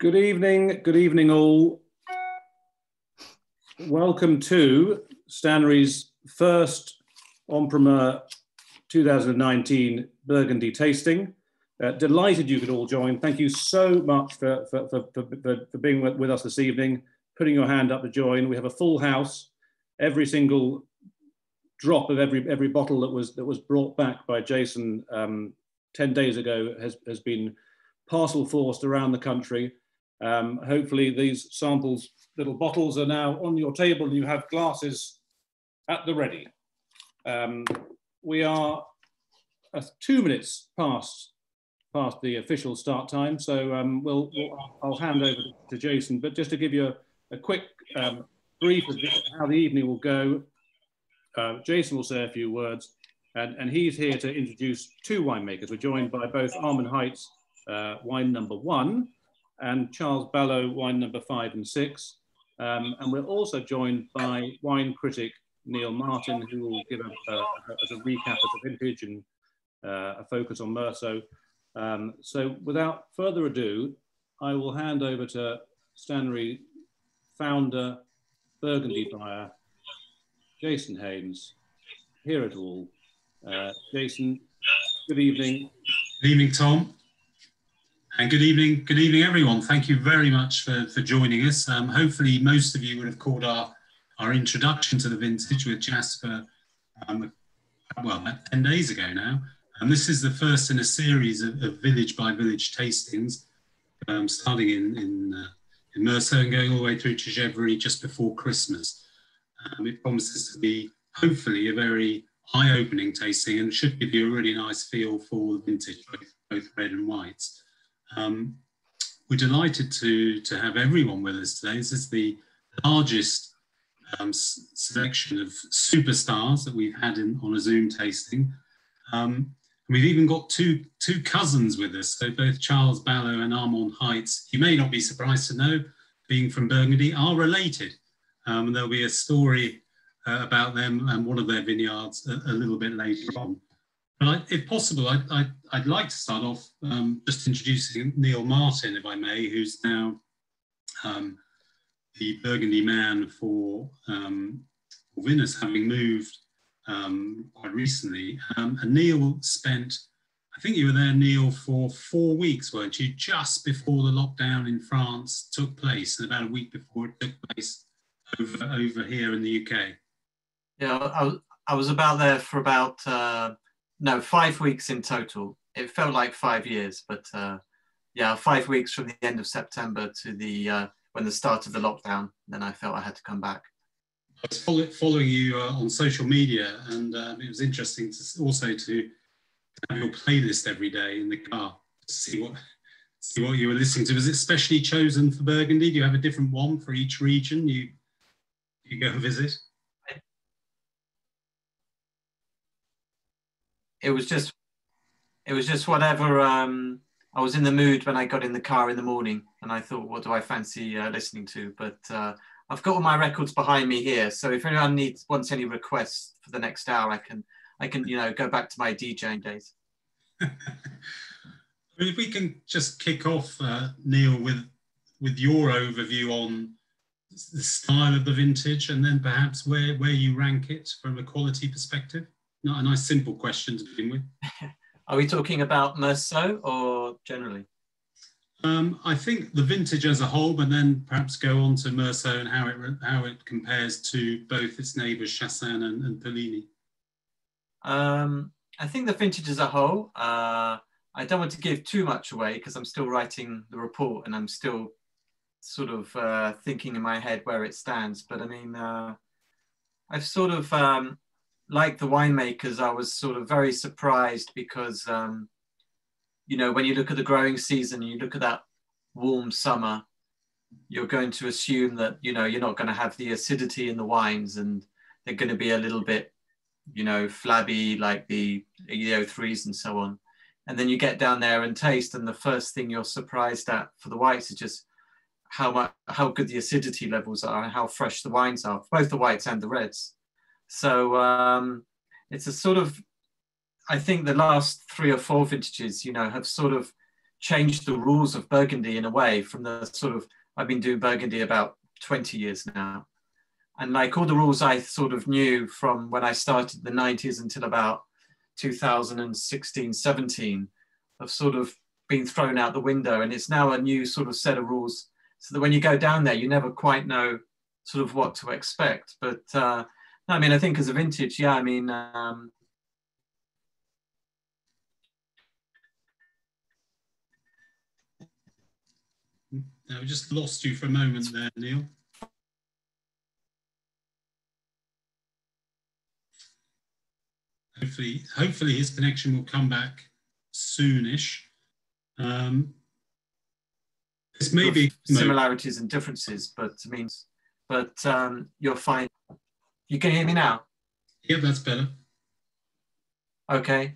Good evening all. Welcome to Stannary's first En Primeur 2019 Burgundy tasting. Delighted you could all join. Thank you so much for being with us this evening, putting your hand up to join. We have a full house. Every single drop of every bottle that was brought back by Jason 10 days ago has been parcel forced around the country. Hopefully these samples, little bottles, are now on your table and you have glasses at the ready. We are 2 minutes past the official start time, so I'll hand over to Jason, but just to give you a quick brief of how the evening will go, Jason will say a few words, and he's here to introduce two winemakers. We're joined by both Armand Heitz, wine number 1, and Charles Ballot, wine number 5 and 6. And we're also joined by wine critic Neil Martin, who will give a recap of the vintage and a focus on Meursault. So without further ado, I will hand over to Stannary founder, Burgundy buyer, Jason Haynes. Hear it all. Jason, good evening. Good evening, Tom. And good evening, everyone. Thank you very much for joining us. Hopefully, most of you would have caught our introduction to the vintage with Jasper, well, 10 days ago now. And this is the first in a series of village by village tastings, starting in Meursault and going all the way through to Genevrières just before Christmas. It promises to be, hopefully, a very eye-opening tasting and should give you a really nice feel for the vintage, both red and whites. We're delighted to have everyone with us today. This is the largest selection of superstars that we've had on a Zoom tasting. We've even got two cousins with us, so both Charles Ballot and Armand Heitz, you may not be surprised to know, being from Burgundy, are related. And there'll be a story about them and one of their vineyards a little bit later on. But if possible, I'd like to start off just introducing Neil Martin, if I may, who's now the Burgundy man for Vinous, having moved quite recently. And Neil spent, I think you were there, Neil, for 4 weeks, weren't you? Just before the lockdown in France took place, and about a week before it took place over here in the UK. Yeah, I was about there for about... no, 5 weeks in total. It felt like 5 years, but yeah, 5 weeks from the end of September to the when the start of the lockdown. Then I felt I had to come back. I was following you on social media, and it was interesting to also to have your playlist every day in the car to see what you were listening to. Was it specially chosen for Burgundy? Do you have a different one for each region you go and visit? It was just whatever. I was in the mood when I got in the car in the morning, and I thought, what do I fancy listening to? But I've got all my records behind me here, so if anyone wants any requests for the next hour, I can go back to my DJing days. If we can just kick off, Neil, with your overview on the style of the vintage, and then perhaps where you rank it from a quality perspective. Not a nice simple question to begin with. Are we talking about Meursault or generally? I think the vintage as a whole, but then perhaps go on to Meursault and how it compares to both its neighbours Chassagne and Blagny. I think the vintage as a whole. I don't want to give too much away because I'm still writing the report and I'm still sort of thinking in my head where it stands. But I mean, I've sort of like the winemakers, I was sort of very surprised because, when you look at the growing season, you look at that warm summer, you're going to assume that, you're not going to have the acidity in the wines and they're going to be a little bit, flabby like the EO3s and so on. And then you get down there and taste, and the first thing you're surprised at for the whites is just how good the acidity levels are and how fresh the wines are, both the whites and the reds. So it's a sort of, I think the last 3 or 4 vintages, have sort of changed the rules of Burgundy in a way from the sort of, I've been doing Burgundy about 20 years now. And like all the rules I sort of knew from when I started in the 90s until about 2016, 17 have sort of been thrown out the window. And it's now a new sort of set of rules so that when you go down there, you never quite know sort of what to expect. But no, I mean, I think as a vintage, yeah, I mean, I just lost you for a moment there, Neil. Hopefully his connection will come back soonish. This may be similarities and differences, but you're fine. You can hear me now? Yeah, that's better. Okay.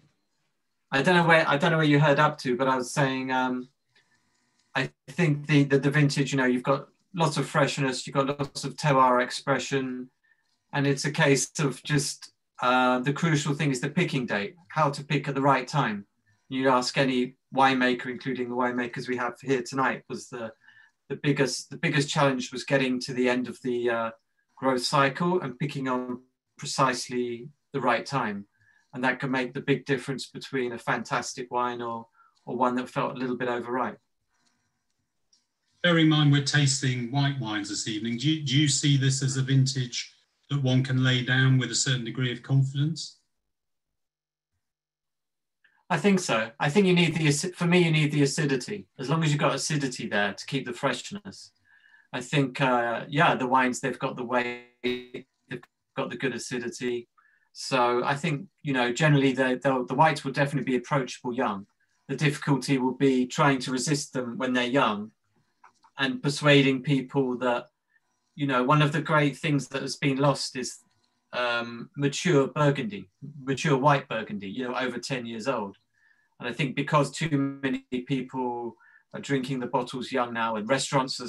I don't know where you heard up to, but I was saying I think the vintage, you know, you've got lots of freshness, you've got lots of terroir expression, and it's a case of just the crucial thing is the picking date, how to pick at the right time. You ask any winemaker, including the winemakers we have here tonight, was the biggest challenge was getting to the end of the growth cycle and picking on precisely the right time. And that can make the big difference between a fantastic wine or one that felt a little bit overripe. Bearing in mind we're tasting white wines this evening, do you see this as a vintage that one can lay down with a certain degree of confidence? I think so. I think you need for me, you need the acidity. As long as you've got acidity there to keep the freshness. I think, yeah, the wines, they've got the weight, they've got the good acidity. So I think, you know, generally the whites will definitely be approachable young. The difficulty will be trying to resist them when they're young and persuading people that, you know, one of the great things that has been lost is mature Burgundy, mature white Burgundy, you know, over 10 years old. And I think because too many people are drinking the bottles young now, and restaurants,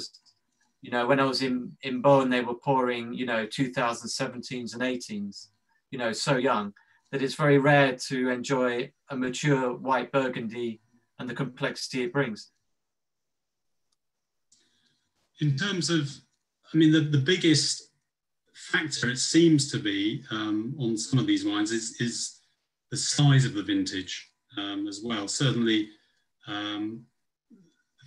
you know, when I was in Beaune, they were pouring, you know, 2017s and 18s, you know, so young that it's very rare to enjoy a mature white Burgundy and the complexity it brings. In terms of, I mean, the biggest factor it seems to be on some of these wines is the size of the vintage as well. Certainly, the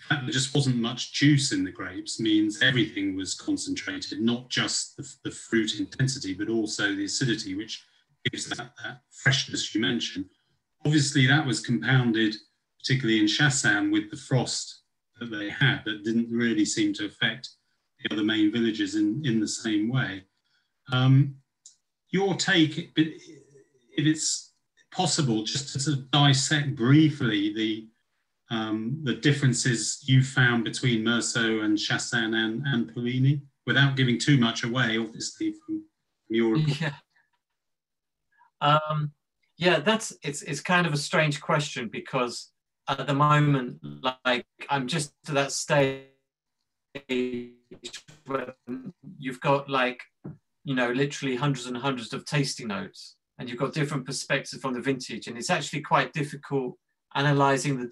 fact there just wasn't much juice in the grapes means everything was concentrated, not just the fruit intensity, but also the acidity, which gives that freshness you mentioned. Obviously, that was compounded, particularly in Chassagne, with the frost that they had that didn't really seem to affect the other main villages in the same way. Your take, if it's possible, just to sort of dissect briefly the differences you found between Meursault and Chassagne and Puligny, without giving too much away, obviously, from your report. Yeah, it's kind of a strange question because at the moment, like I'm just to that stage where you've got like, you know, literally hundreds and hundreds of tasting notes, and you've got different perspectives from the vintage, and it's actually quite difficult analysing the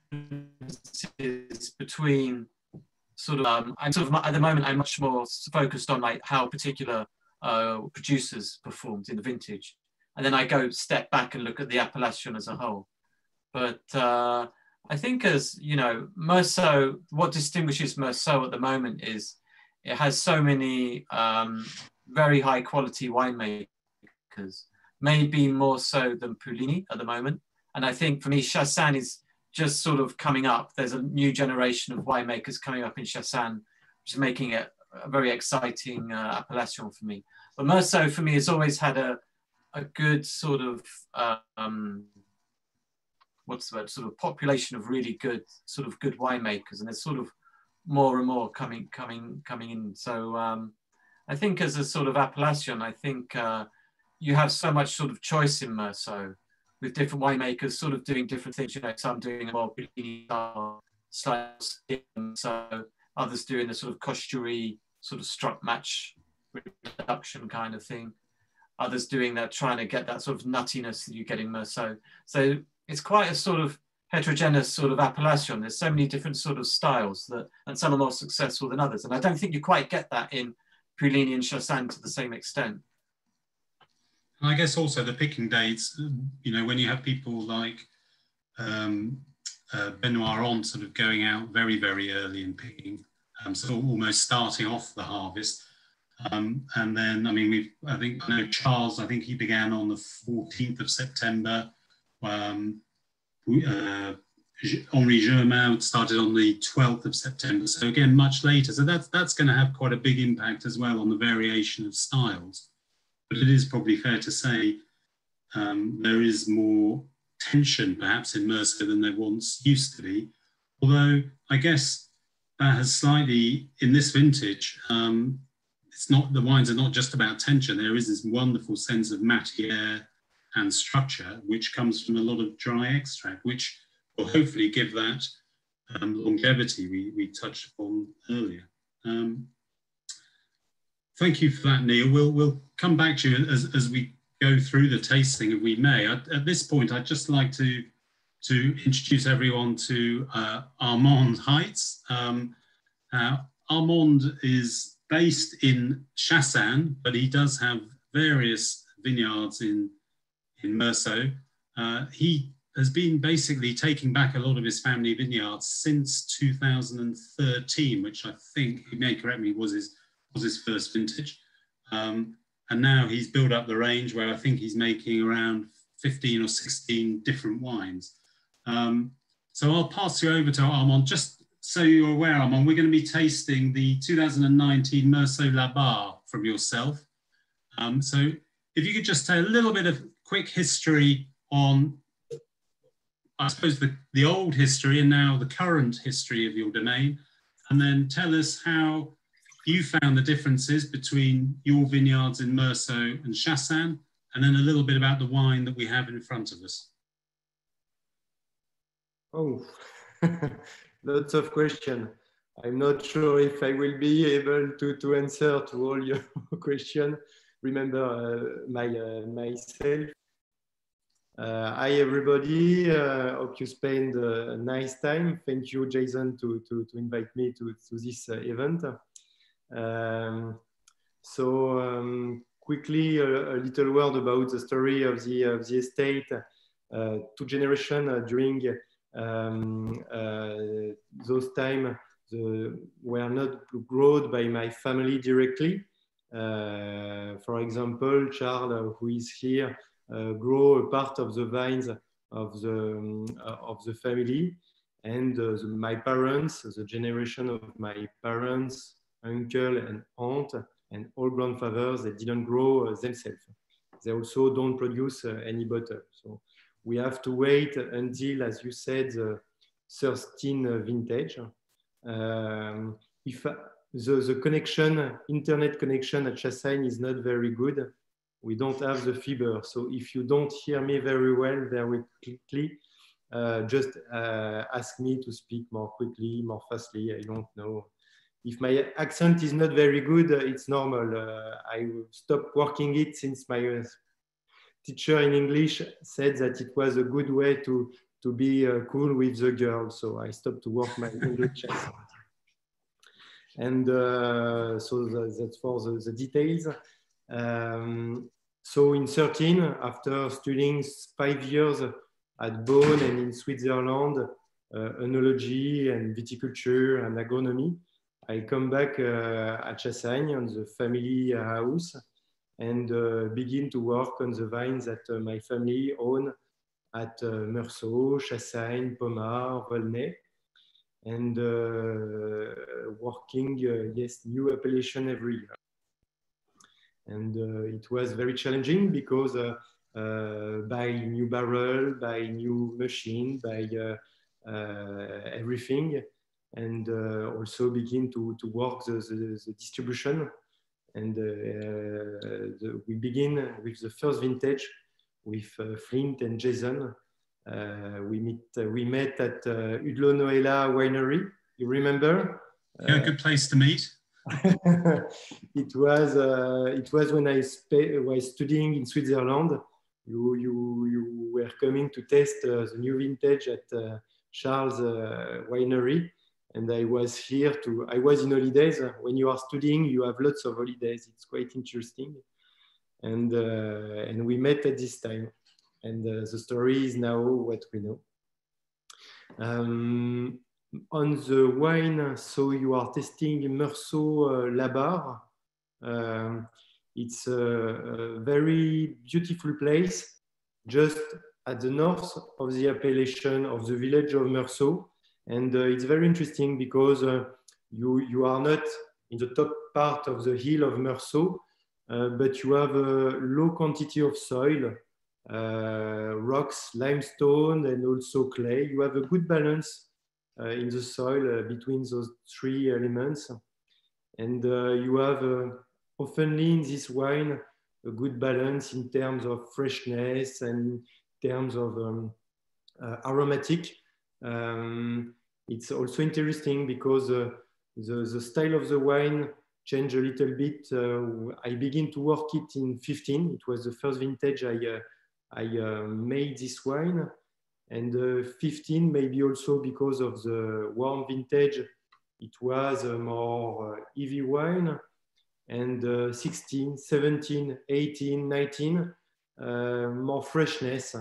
differences between sort of. I'm sort of at the moment I'm much more focused on like how particular producers performed in the vintage, and then I go step back and look at the appellation as a whole. But I think, as you know, Meursault, what distinguishes Meursault at the moment is it has so many very high quality winemakers, maybe more so than Puligny at the moment. And I think for me, Chassagne is just sort of coming up. There's a new generation of winemakers coming up in Chassagne, which is making it a very exciting appellation for me. But Meursault for me has always had a good sort of what's the word, sort of population of really good sort of good winemakers, and there's sort of more and more coming in. So I think as a sort of appellation, I think you have so much sort of choice in Meursault with different winemakers sort of doing different things. You know, some doing a more style, so others doing the sort of costury sort of struck match reduction kind of thing. Others doing that, trying to get that sort of nuttiness that you get in Meursault. So it's quite a sort of heterogeneous sort of appellation. There's so many different sort of styles that, and some are more successful than others. And I don't think you quite get that in Puligny and Chassagne to the same extent. And I guess also the picking dates, you know, when you have people like Benoit sort of going out very, very early and picking, so almost starting off the harvest. And then, I mean, I know Charles, I think he began on the 14th of September. Henri Germain started on the 12th of September. So again, much later. So that's going to have quite a big impact as well on the variation of styles. But it is probably fair to say there is more tension perhaps in Mersault than there once used to be. Although I guess that has slightly, in this vintage, it's not, the wines are not just about tension. There is this wonderful sense of matière and structure, which comes from a lot of dry extract, which will hopefully give that longevity we touched upon earlier. Thank you for that, Neil. We'll come back to you as we go through the tasting, if we may. At this point, I'd just like to introduce everyone to Armand Heitz. Armand is based in Chassagne, but he does have various vineyards in Meursault. He has been basically taking back a lot of his family vineyards since 2013, which I think, he may correct me, was his first vintage. And now he's built up the range where I think he's making around 15 or 16 different wines. So I'll pass you over to Armand. Just so you're aware, Armand, we're going to be tasting the 2019 Meursault La Barre from yourself. So if you could just tell a little bit of quick history on, I suppose, the old history and now the current history of your domain, and then tell us how you found the differences between your vineyards in Meursault and Chassagne, and then a little bit about the wine that we have in front of us. Oh, lots of questions. I'm not sure if I will be able to answer to all your questions. Remember myself. Hi everybody, hope you spend a nice time. Thank you, Jason, to invite me to this event. Quickly, a little word about the story of the estate. Two generations during those times were not grown by my family directly. For example, Charles, who is here, grow a part of the vines of the family, and my parents, the generation of my parents, uncle and aunt, and all grandfathers, they didn't grow themselves. They also don't produce any butter. So we have to wait until, as you said, the 13 vintage. If the connection, internet connection at Chassagne is not very good, we don't have the fiber. So if you don't hear me very well, very quickly, just ask me to speak more quickly, more fastly. I don't know. If my accent is not very good, it's normal. I stopped working it since my teacher in English said that it was a good way to be cool with the girls. So I stopped to work my English accent. And so that's for the details. So in 13, after studying 5 years at Bonn and in Switzerland, enology and viticulture and agronomy, I come back at Chassagne on the family house and begin to work on the vines that my family own at Meursault, Chassagne, Pommard, Volnay, and working, yes, new appellation every year. And it was very challenging because by new barrel, by new machine, by everything, and also begin to work the distribution. And we begin with the first vintage with Flint and Jason. We met at Udlo Noela Winery. You remember? Yeah, good place to meet. It was when I was studying in Switzerland. you were coming to test the new vintage at Charles Winery, and I was here I was in holidays. When you are studying, you have lots of holidays. It's quite interesting. And we met at this time. And the story is now what we know. On the wine, so you are testing Meursault Barre. It's a very beautiful place, just at the north of the appellation of the village of Meursault. And it's very interesting because you are not in the top part of the hill of Meursault, but you have a low quantity of soil, rocks, limestone, and also clay. You have a good balance in the soil between those three elements. And you have oftenly in this wine a good balance in terms of freshness and in terms of aromatic. It's also interesting because the style of the wine changed a little bit. I began to work it in 15. It was the first vintage I made this wine. And 15, maybe also because of the warm vintage, it was a more heavy wine. And 16, 17, 18, 19, more freshness.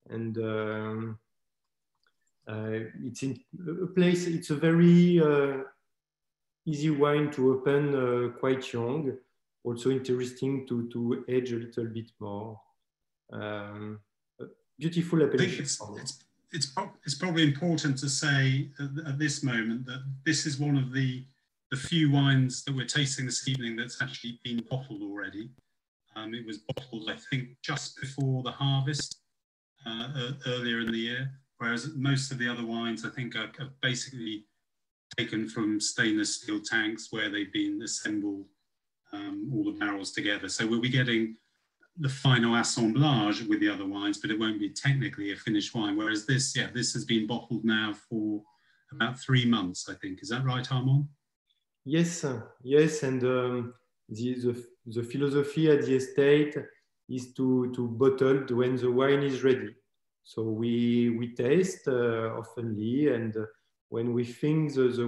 And it's in a place, it's a very easy wine to open quite young. Also interesting to age a little bit more. Beautiful appellation. It's probably important to say at this moment that this is one of the few wines that we're tasting this evening that's actually been bottled already. It was bottled, I think, just before the harvest earlier in the year, whereas most of the other wines, I think, are basically taken from stainless steel tanks where they've been assembled, all the barrels together. So we'll be getting the final assemblage with the other wines, but it won't be technically a finished wine. Whereas this, yeah, this has been bottled now for about 3 months, I think. Is that right, Armand? Yes, yes, and the philosophy at the estate is to bottle when the wine is ready. So we taste oftenly, and when we think the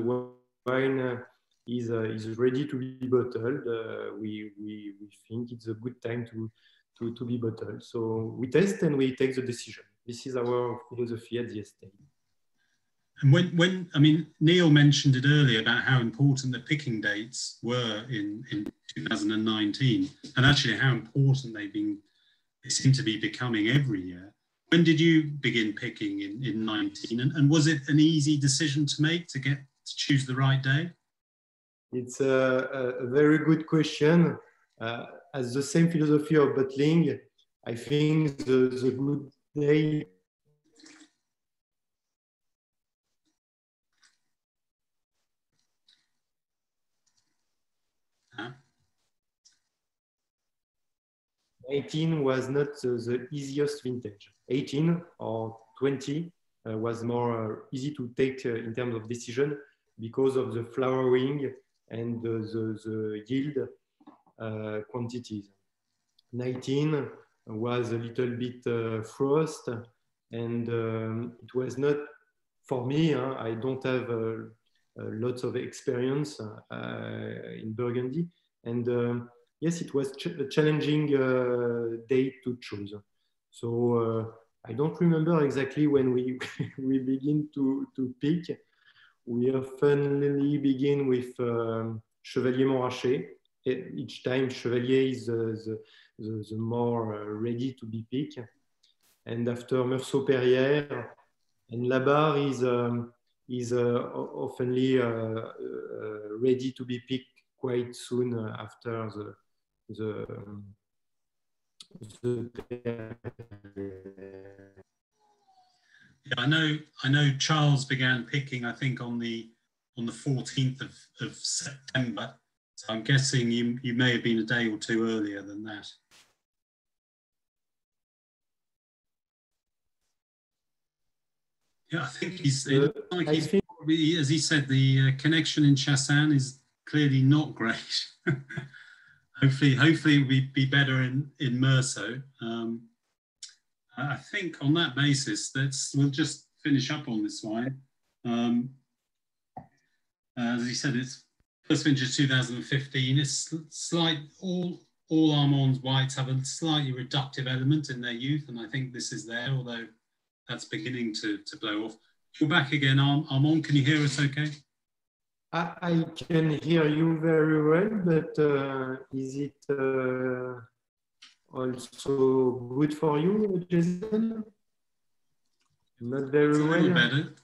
wine is ready to be bottled, we think it's a good time to be bottled. So we test and we take the decision. This is our philosophy at the estate. And when I mean, NEAL mentioned it earlier about how important the picking dates were in 2019, and actually how important they seem to be becoming every year. When did you begin picking in 19? And was it an easy decision to make to choose the right day? It's a very good question. As the same philosophy of bottling, I think the good day. Huh? 18 was not the easiest vintage. 18 or 20 was more easy to take in terms of decision because of the flowering and the yield quantities. 19 was a little bit frost, and it was not for me. I don't have lots of experience in Burgundy, and yes, it was a challenging date to choose. So I don't remember exactly when we begin to pick. We often begin with Chevalier Montrachet. Each time Chevalier is the more ready to be picked. And after Meursault Perrière, and La Barre is oftenly ready to be picked quite soon after the Yeah, I know Charles began picking, I think, on the 14th of September. So I'm guessing you may have been a day or two earlier than that. Yeah, I think he's probably, as he said, the connection in Chassagne is clearly not great. Hopefully it will be better in Mersault. I think on that basis, we'll just finish up on this wine. As you said, it's first vintage 2015. It's slight, all Armand's whites have a slightly reductive element in their youth, and I think this is there, although that's beginning to blow off. You're back again, Armand. Can you hear us okay? I can hear you very well, but is it also good for you, Jason? Not very it's a well. little better.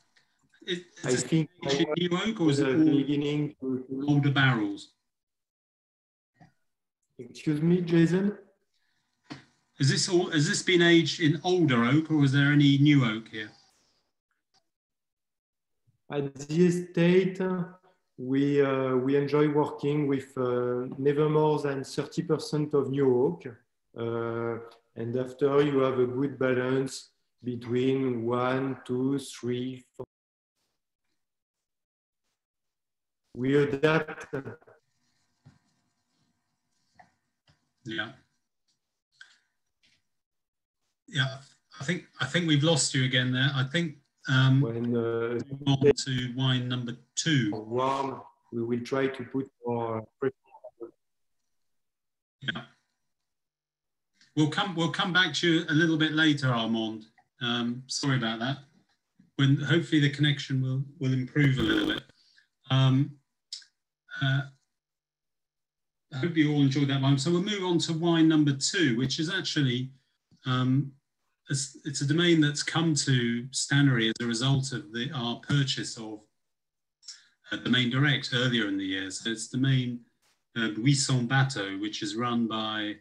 I think new oak, or is it beginning older barrels? Excuse me, Jason? Has this been aged in older oak, or is there any new oak here? At this estate, we enjoy working with never more than 30% of new oak. And after you have a good balance between 1, 2, 3, 4. We adapt. Yeah. Yeah, I think we've lost you again there. I think When on to wine number 2. Warm, we will try to put more pressure. Yeah. We'll come back to you a little bit later, Armand. Sorry about that. When hopefully the connection will improve a little bit. I hope you all enjoyed that wine. So we'll move on to wine number 2, which is actually it's a domain that's come to Stannary as a result of our purchase of Domaine Direct earlier in the year. So it's domain Buisson-Battault, which is run by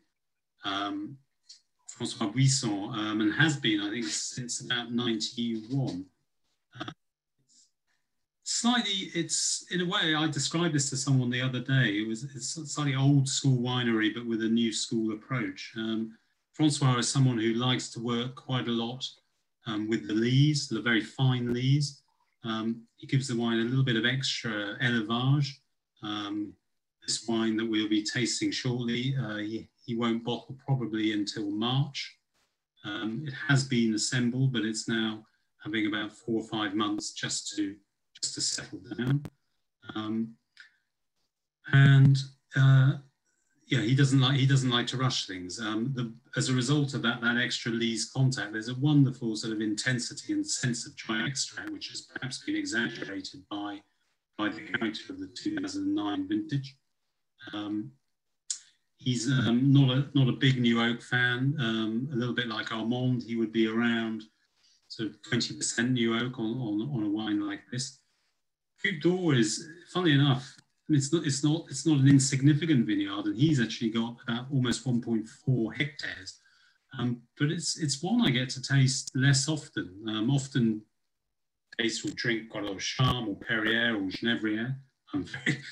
François Buisson, and has been, I think, since about 91. Slightly, it's in a way, I described this to someone the other day. It's a slightly old school winery, but with a new school approach. François is someone who likes to work quite a lot with the lees, the very fine lees. He gives the wine a little bit of extra élevage. This wine that we'll be tasting shortly, he won't bottle probably until March. It has been assembled, but it's now having about 4 or 5 months just to settle down. Yeah, he doesn't like to rush things. As a result of that extra lees contact, there's a wonderful sort of intensity and sense of dry extract, which has perhaps been exaggerated by the character of the 2009 vintage. He's not a big new oak fan. A little bit like Armand, he would be around sort of 20% new oak on a wine like this. Gouttes d'Or is, funnily enough, it's not an insignificant vineyard, and he's actually got about almost 1.4 hectares. But it's one I get to taste less often. Often taste will drink quite a lot of Charme or Perrier or Genevrières. I'm very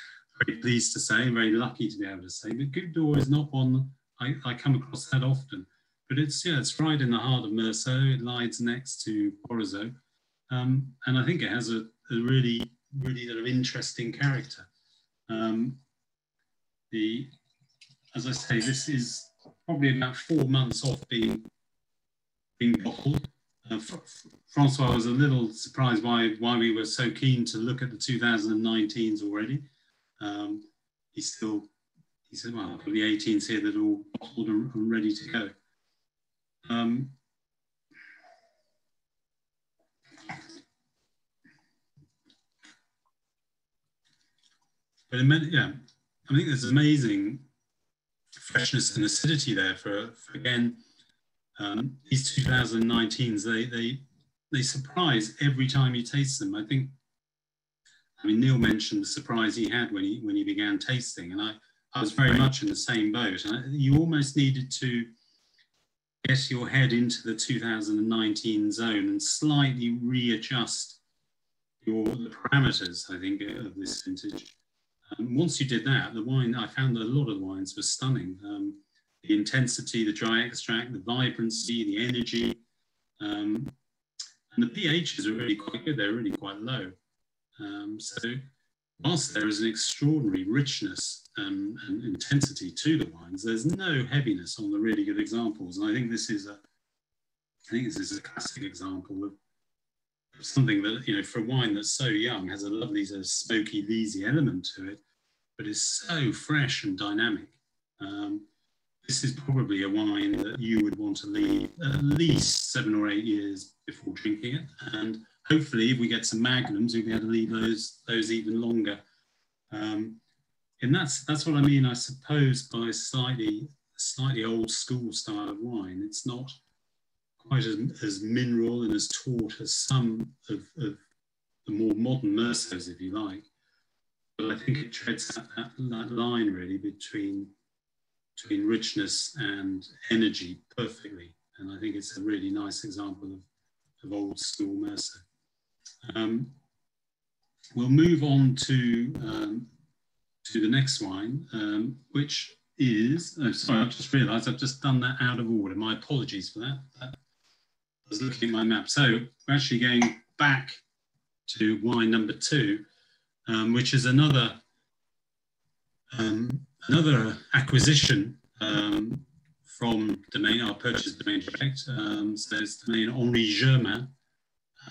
pleased to say, very lucky to be able to say, but Gouttes d'Or is not one I come across that often. But it's right in the heart of Mersault. It lies next to Morgeot, and I think it has a really sort of interesting character. As I say, this is probably about 4 months off being bottled. François was a little surprised why we were so keen to look at the 2019s already. He said, well, I've got the 18s here that are all bottled and ready to go. But yeah, I think there's amazing freshness and acidity there for again, these 2019s, they surprise every time you taste them. I mean, Neil mentioned the surprise he had when he began tasting, and I was very much in the same boat. You almost needed to get your head into the 2019 zone and slightly readjust the parameters, I think, of this vintage. Once you did that, the wine, I found that a lot of the wines were stunning. The intensity, the dry extract, the vibrancy, the energy, and the pHs are really quite good. They're really quite low. So whilst there is an extraordinary richness and intensity to the wines, there's no heaviness on the really good examples. And I think this is I think this is a classic example of something that, you know, for a wine that's so young, has a lovely sort of smoky, leesy element to it, but is so fresh and dynamic. This is probably a wine that you would want to leave at least 7 or 8 years before drinking it. And hopefully, if we get some magnums, we'll be able to leave those even longer. And that's what I mean, I suppose, by slightly old school style of wine. It's not quite as mineral and as taut as some of the more modern Meursaults, if you like. But I think it treads that line really between richness and energy perfectly. And I think it's a really nice example of old school Meursault. We'll move on to the next wine, which is, oh, sorry, I've just realised I've just done that out of order. My apologies for that. I was looking at my map. So we're actually going back to wine number 2, which is another acquisition from Domaine, our purchase Domaine direct. So it's Domaine Henri Germain,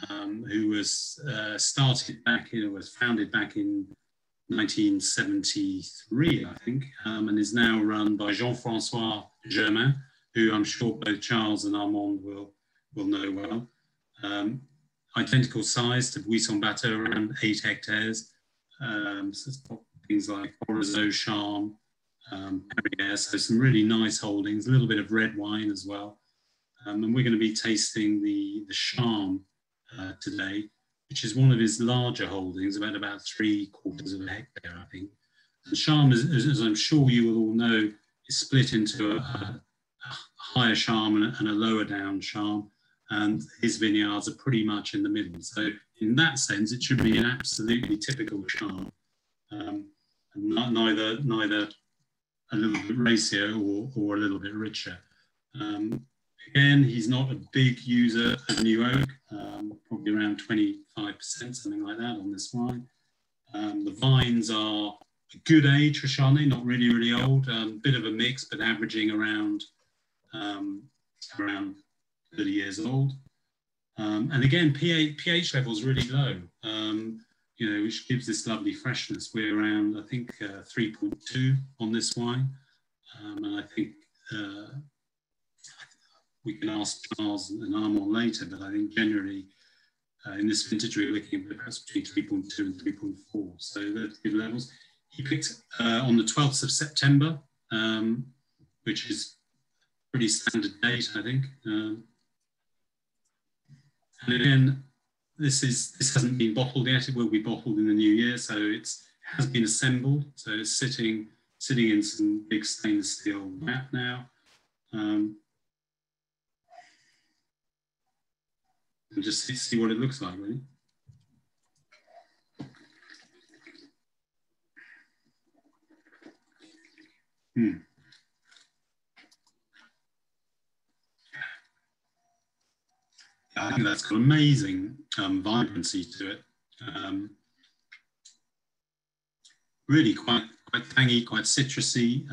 who was was founded back in 1973, I think, and is now run by Jean-François Germain, who I'm sure both Charles and Armand will know well. Identical size to Buisson-Battault, around 8 hectares. So it's got things like Morgeot, Charme, Perrier, so some really nice holdings, a little bit of red wine as well. And we're going to be tasting the Charme today, which is one of his larger holdings, about 3/4 of a hectare, I think. And Charme, as I'm sure you will all know, is split into a higher Charme and a lower down Charme, and his vineyards are pretty much in the middle. So in that sense, it should be an absolutely typical Charme, and neither a little bit racier or a little bit richer. Again, he's not a big user of new oak, probably around 25%, something like that on this wine. The vines are a good age for Chardonnay, not really old, bit of a mix, but averaging around 30 years old. And again, pH level is really low, you know, which gives this lovely freshness. We're around, I think, 3.2 on this wine. And I think we can ask Charles and Armand later, but I think generally in this vintage we're looking at perhaps between 3.2 and 3.4. So that's good levels. He picked on the 12th of September, which is pretty standard date, I think. And again, this hasn't been bottled yet. It will be bottled in the new year, so it has been assembled. So it's sitting in some big stainless steel vat now. And just see what it looks like, really. I think that's got amazing vibrancy to it. Really quite tangy, quite citrusy.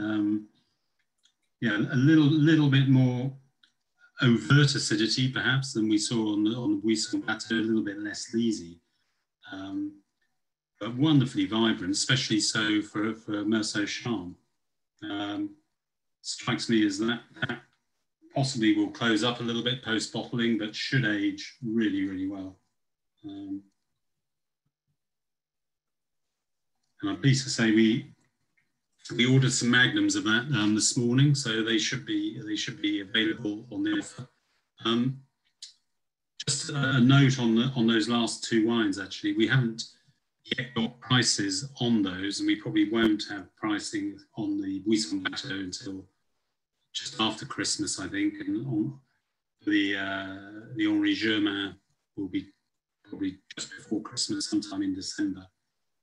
Yeah, a little bit more overt acidity perhaps than we saw on the Buisson-Battault, a little bit less leesy. But wonderfully vibrant, especially so for Meursault Charme. Strikes me as that possibly will close up a little bit post-bottling, but should age really well. And I'm pleased to say we ordered some magnums of that this morning, so they should be available on the offer. Just a note on those last 2 wines. Actually, we haven't yet got prices on those, and we probably won't have pricing on the Buisson-Battault until just after Christmas, I think, and on the Henri Germain will be probably just before Christmas, sometime in December.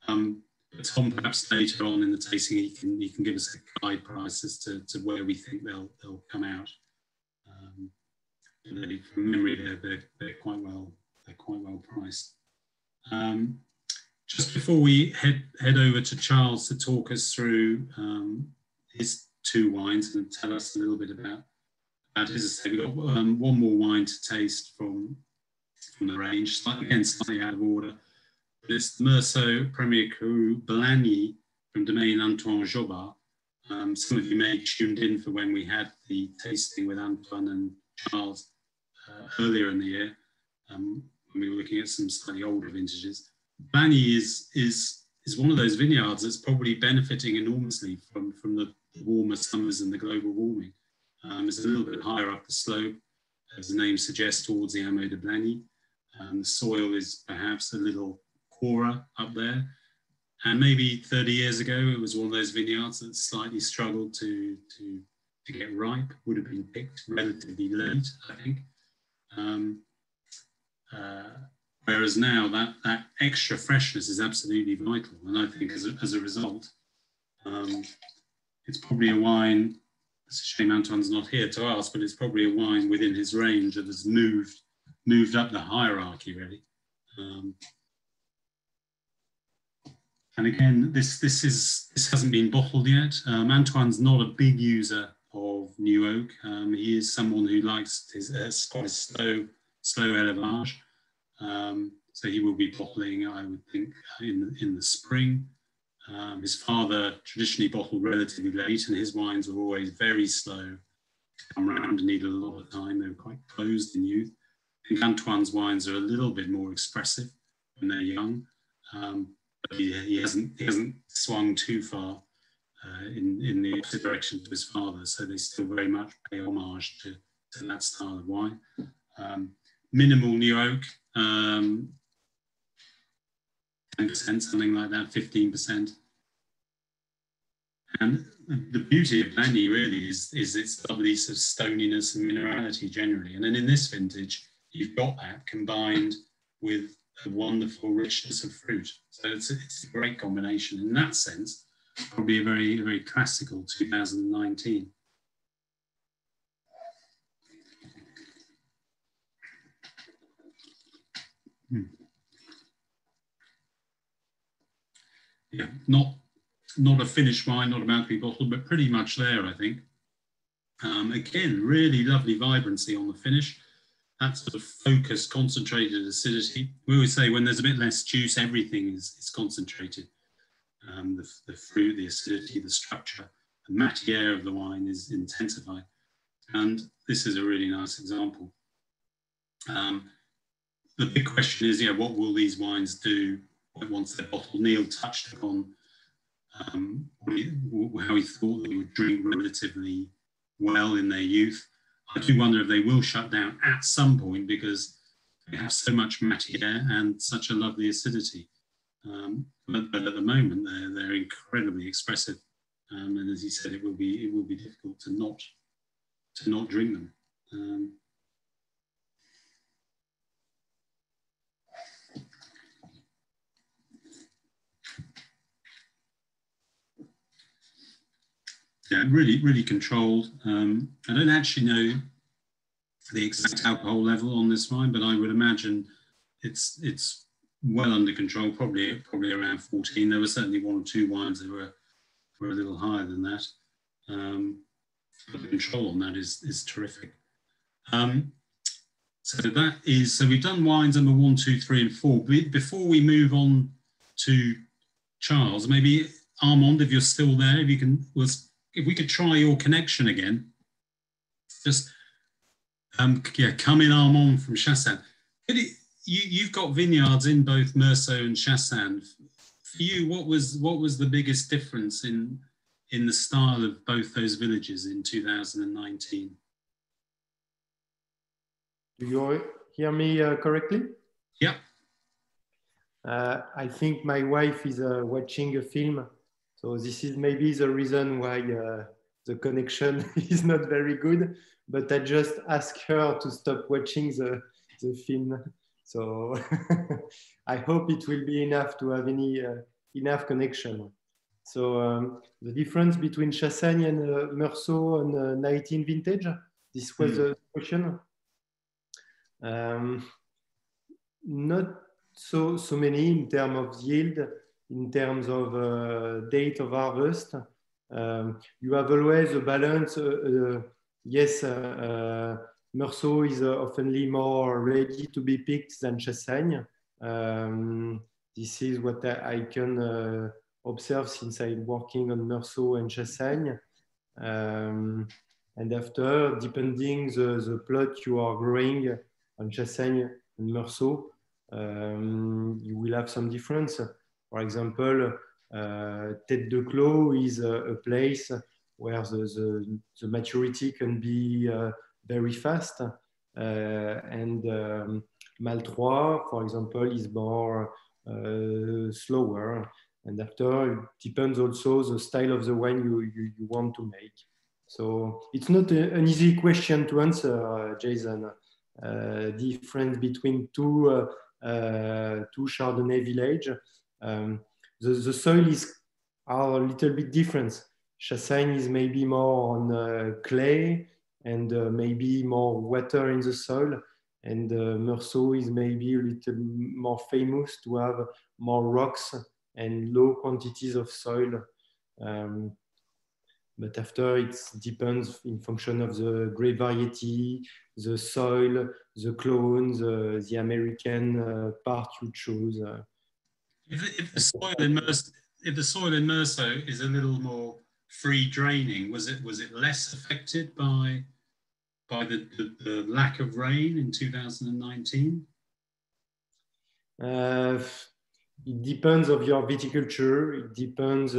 But Tom, perhaps later on in the tasting, he can give us a guide price as to where we think they'll come out. Really, from memory, they're quite well priced. Just before we head over to Charles to talk us through his 2 wines and tell us a little bit about As I say, we've got one more wine to taste from the range, slightly out of order. But it's the Meursault Premier Cru Blagny from Domaine Antoine Jobard. Some of you may have tuned in for when we had the tasting with Antoine and Charles earlier in the year, when we were looking at some slightly older vintages. Blagny is one of those vineyards that's probably benefiting enormously from the warmer summers and the global warming. It's a little bit higher up the slope, as the name suggests, towards the Hameau de Blagny. The soil is perhaps a little poorer up there. And maybe 30 years ago, it was one of those vineyards that slightly struggled to get ripe, would have been picked relatively late, I think. Whereas now that extra freshness is absolutely vital. And I think as a result, it's probably a wine, it's a shame Antoine's not here to ask, but it's probably a wine within his range that has moved up the hierarchy, really. And again, this hasn't been bottled yet. Antoine's not a big user of new oak. He is someone who likes quite a slow élevage. So he will be bottling, I would think, in the spring. His father traditionally bottled relatively late, and his wines were always very slow to come around and needed a lot of time. They were quite closed in youth. I think Antoine's wines are a little bit more expressive when they're young, but he hasn't swung too far in the opposite direction to his father. So they still very much pay homage to that style of wine. Minimal new oak. 10%, something like that, 15%. And the beauty of Blagny really is its lovely sort of stoniness and minerality generally. And then in this vintage, you've got that combined with a wonderful richness of fruit. So it's a great combination. In that sense, probably a very, very classical 2019. Yeah, not a finished wine, not about to be bottled, but pretty much there, I think. Again, really lovely vibrancy on the finish. That sort of focused, concentrated acidity. We always say when there's a bit less juice, everything is concentrated. The fruit, the acidity, the structure, the matière of the wine is intensified. And this is a really nice example. The big question is, what will these wines do once they're bottled? Neil touched upon how he thought they would drink relatively well in their youth. I do wonder if they will shut down at some point because they have so much matière and such a lovely acidity. But at the moment, they're incredibly expressive. And as he said, it will be difficult to not drink them. Yeah, really, really controlled. I don't actually know the exact alcohol level on this wine, but I would imagine it's well under control, probably around 14. There were certainly one or two wines that were a little higher than that. But the control on that is terrific. So we've done wines number 1, 2, 3, and 4. Before we move on to Charles, maybe Armand, if you're still there, if we could try your connection again. Just come in, Armand from Chassagne. You've got vineyards in both Meursault and Chassagne. For you, what was the biggest difference in the style of both those villages in 2019? Do you hear me correctly? Yeah. I think my wife is watching a film, so this is maybe the reason why the connection is not very good, but I just asked her to stop watching the film. So I hope it will be enough to have enough connection. So the difference between Chassagne and Meursault on 19 vintage, this was the question. Not so many in terms of yield, in terms of date of harvest. You have always a balance, a yes, Meursault is oftenly more ready to be picked than Chassagne. This is what I can observe since I'm working on Meursault and Chassagne. And after, depending the plot you are growing on Chassagne and Meursault, you will have some difference. For example, Tete de Clos is a place where the maturity can be very fast. And Maltroit, for example, is more slower. And after, it depends also the style of the wine you want to make. So it's not an easy question to answer, Jason. Difference between two Chardonnay village. The soil are a little bit different. Chassagne is maybe more on clay and maybe more water in the soil. And Meursault is maybe a little more famous to have more rocks and low quantities of soil. But after, it depends in function of the grape variety, the soil, the clones, the American part you choose. If the soil in Meursault is a little more free draining, was it less affected by the lack of rain in 2019? It depends of your viticulture. It depends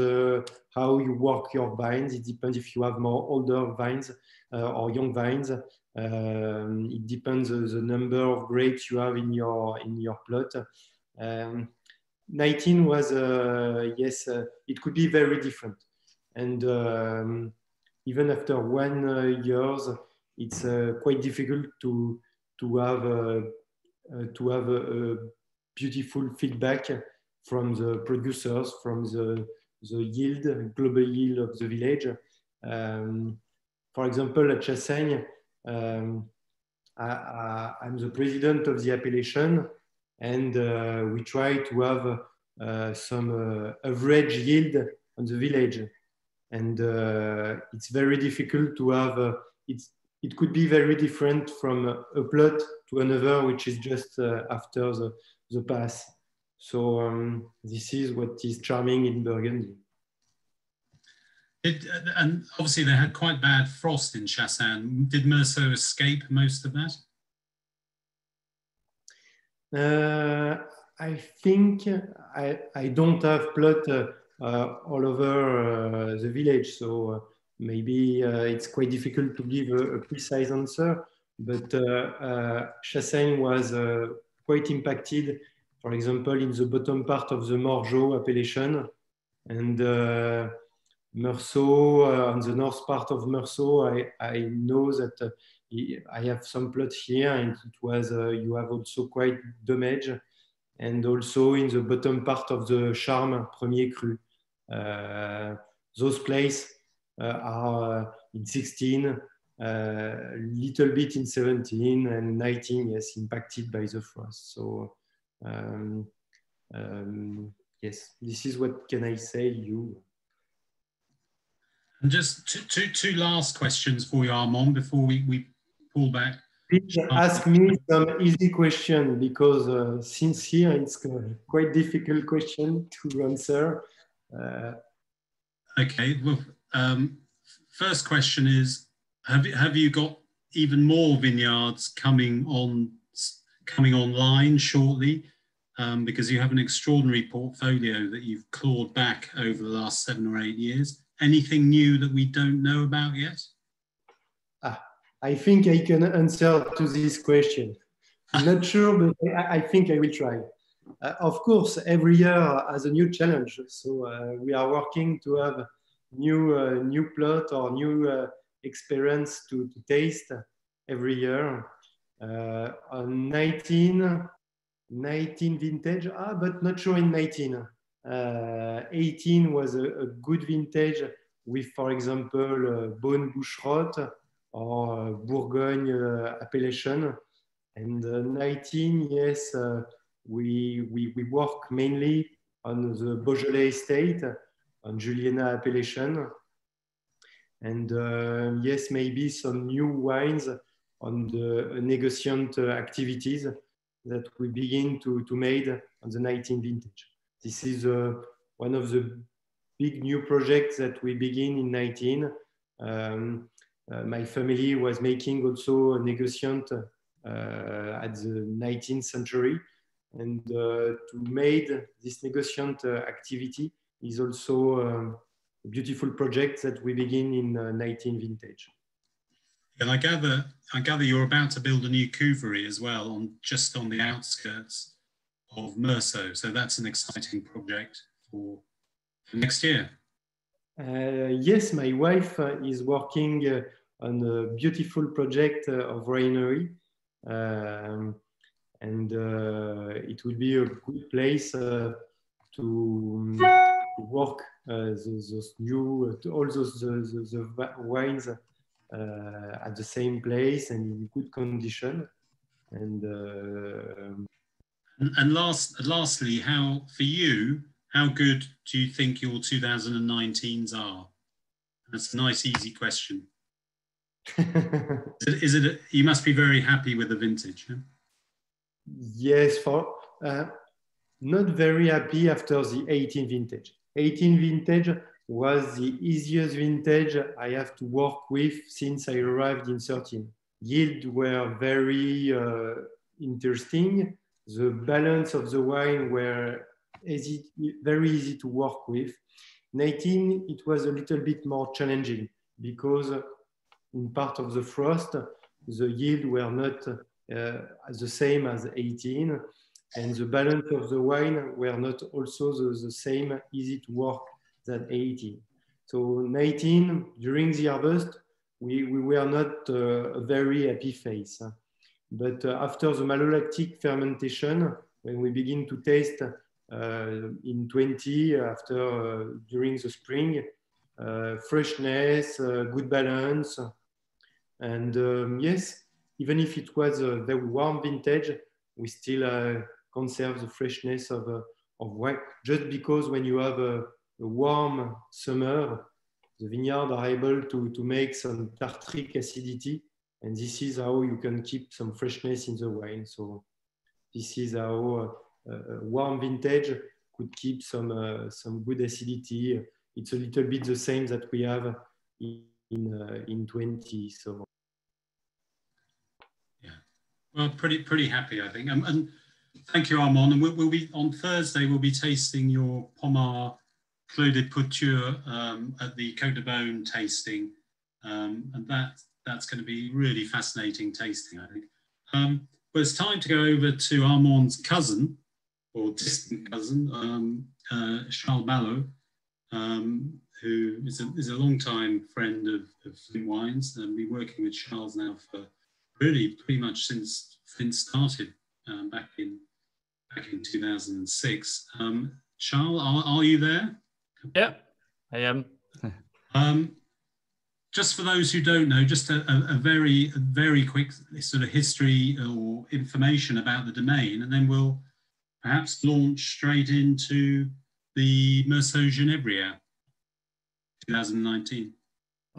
how you work your vines. It depends if you have more older vines or young vines. It depends the number of grapes you have in your plot. 19 was yes, it could be very different, and even after 1 year, it's quite difficult to have a beautiful feedback from the producers, from the yield, global yield of the village. For example, at Chassagne, I'm the president of the appellation, and we try to have some average yield on the village. And it's very difficult to have, it could be very different from a plot to another, which is just after the pass. So this is what is charming in Burgundy. And obviously they had quite bad frost in Chassagne. Did Meursault escape most of that? I think I don't have plot all over the village, so maybe it's quite difficult to give a precise answer, but Chassagne was quite impacted, for example, in the bottom part of the Morgeot appellation, and Meursault, on the north part of Meursault, I know that I have some plot here, and it was you have also quite damage, and also in the bottom part of the Charme Premier Cru. Those places are in 16, little bit in 17, and 19, yes, impacted by the frost. So yes, this is what can I say you. And just two last questions for you, Armand, before we pull back. Please ask me some easy question, because since here it's a quite difficult question to answer. Okay, well, first question is, have you got even more vineyards coming online shortly? Because you have an extraordinary portfolio that you've clawed back over the last 7 or 8 years. Anything new that we don't know about yet? I think I can answer to this question. I'm not sure, but I think I will try. Of course, every year has a new challenge. So we are working to have new plot or new experience to taste every year. On 19 vintage, but not sure in 19. 18 was a good vintage with, for example, Beaune Boucherot or Bourgogne appellation. And 19, yes, we work mainly on the Beaujolais estate, on Juliana appellation. And yes, maybe some new wines on the negociant activities that we begin to made on the 19 vintage. This is one of the big new projects that we begin in 19. My family was making also a negociant at the 19th century, and to made this negociant activity is also a beautiful project that we begin in 19 vintage. And I gather you're about to build a new couverie as well, just on the outskirts of Meursault. So that's an exciting project for next year. Yes, my wife is working on a beautiful project of winery, and it will be a good place to work those new all those the wines at the same place and in good condition. And lastly, for you, how good do you think your 2019s are? That's a nice, easy question. You must be very happy with the vintage. Yeah? Yes, not very happy after the 18 vintage. 18 vintage was the easiest vintage I have to work with since I arrived in 13. Yields were very interesting. The balance of the wine were very easy to work with. 19, it was a little bit more challenging because in part of the frost, the yield were not the same as 18, and the balance of the wine were not also the same easy to work than 18. So 19, during the harvest, we were not a very happy phase. But after the malolactic fermentation, when we begin to taste in 20, during the spring, freshness, good balance. And yes, even if it was a very warm vintage, we still conserve the freshness of wine. Just because when you have a warm summer, the vineyards are able to make some tartric acidity, and this is how you can keep some freshness in the wine. So this is how a warm vintage could keep some good acidity. It's a little bit the same that we have in 20. So yeah, well, pretty happy, I think. And thank you, Armand. And we'll be on Thursday. We'll be tasting your Pommard Clos de Couture at the Côte de Beaune tasting, and that's going to be really fascinating tasting, I think. But it's time to go over to Armand's cousin, or distant cousin, Charles Ballot, who is a long-time friend of Flint Wines, and been working with Charles now for really pretty much since Flint started back in 2006. Charles, are you there? Yeah, I am. Just for those who don't know, just a very quick sort of history or information about the domain, and then we'll perhaps launch straight into the Meursault Genevrières 2019.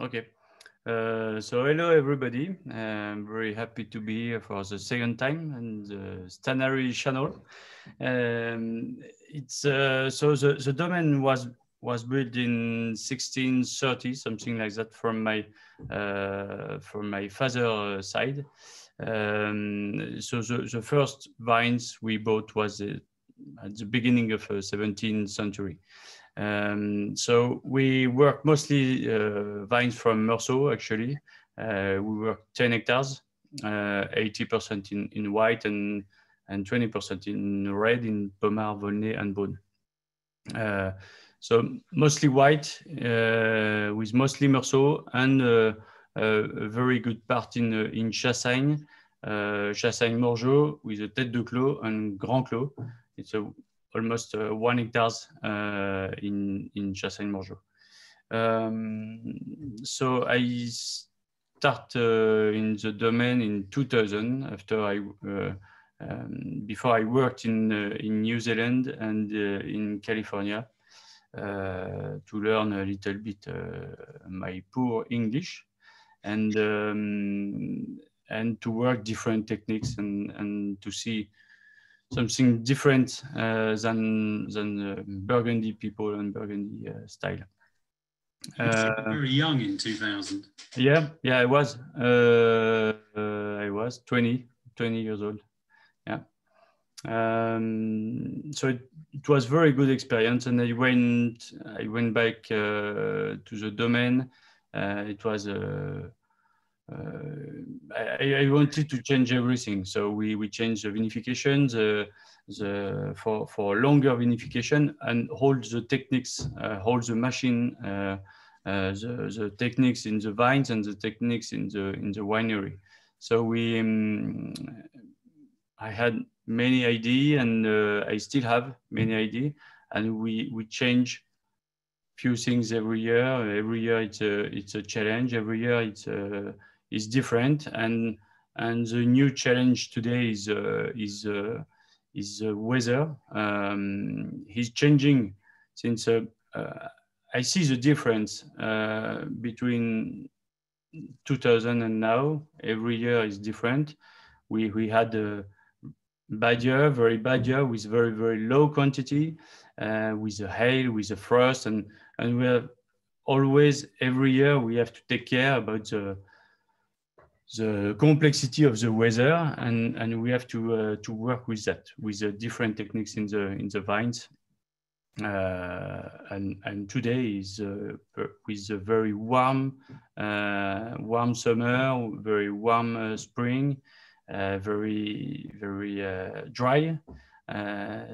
Okay. So hello everybody. I'm very happy to be here for the second time on the Stannary channel. It's so the domain was built in 1630, something like that, from my father's side. So the first vines we bought was at the beginning of the 17th century. So we work mostly vines from Meursault, actually. We work 10 hectares, 80% in white and 20% in red in Pommard, Volnay and Beaune. So mostly white, with mostly Meursault, and a very good part in Chassagne, Chassagne Morgeot with a Tete de Clos and Grand Clos. It's almost 1 hectare in Chassagne Morgeot. So I start in the domain in 2000 after before I worked in New Zealand and in California. to learn a little bit my poor English, and to work different techniques and to see something different than Burgundy people and Burgundy style. You were very young in 2000. Yeah, I was 20 years old. Yeah. So it was very good experience, and I went back to the Domaine. It was I wanted to change everything, so we changed the vinification, for longer vinification, and hold the techniques, hold the machine, the techniques in the vines and the techniques in the winery. So I had many ideas, and I still have many ideas, and we change few things every year. Every year it's a challenge. Every year it's different, and the new challenge today is the weather. He's changing since I see the difference between 2000 and now. Every year is different. We had a bad year, very bad year, with very, very low quantity, with the hail, with the frost, and we have always, every year, we have to take care about the complexity of the weather, and we have to work with that, with the different techniques in the vines. And today is with a very warm summer, very warm spring, very dry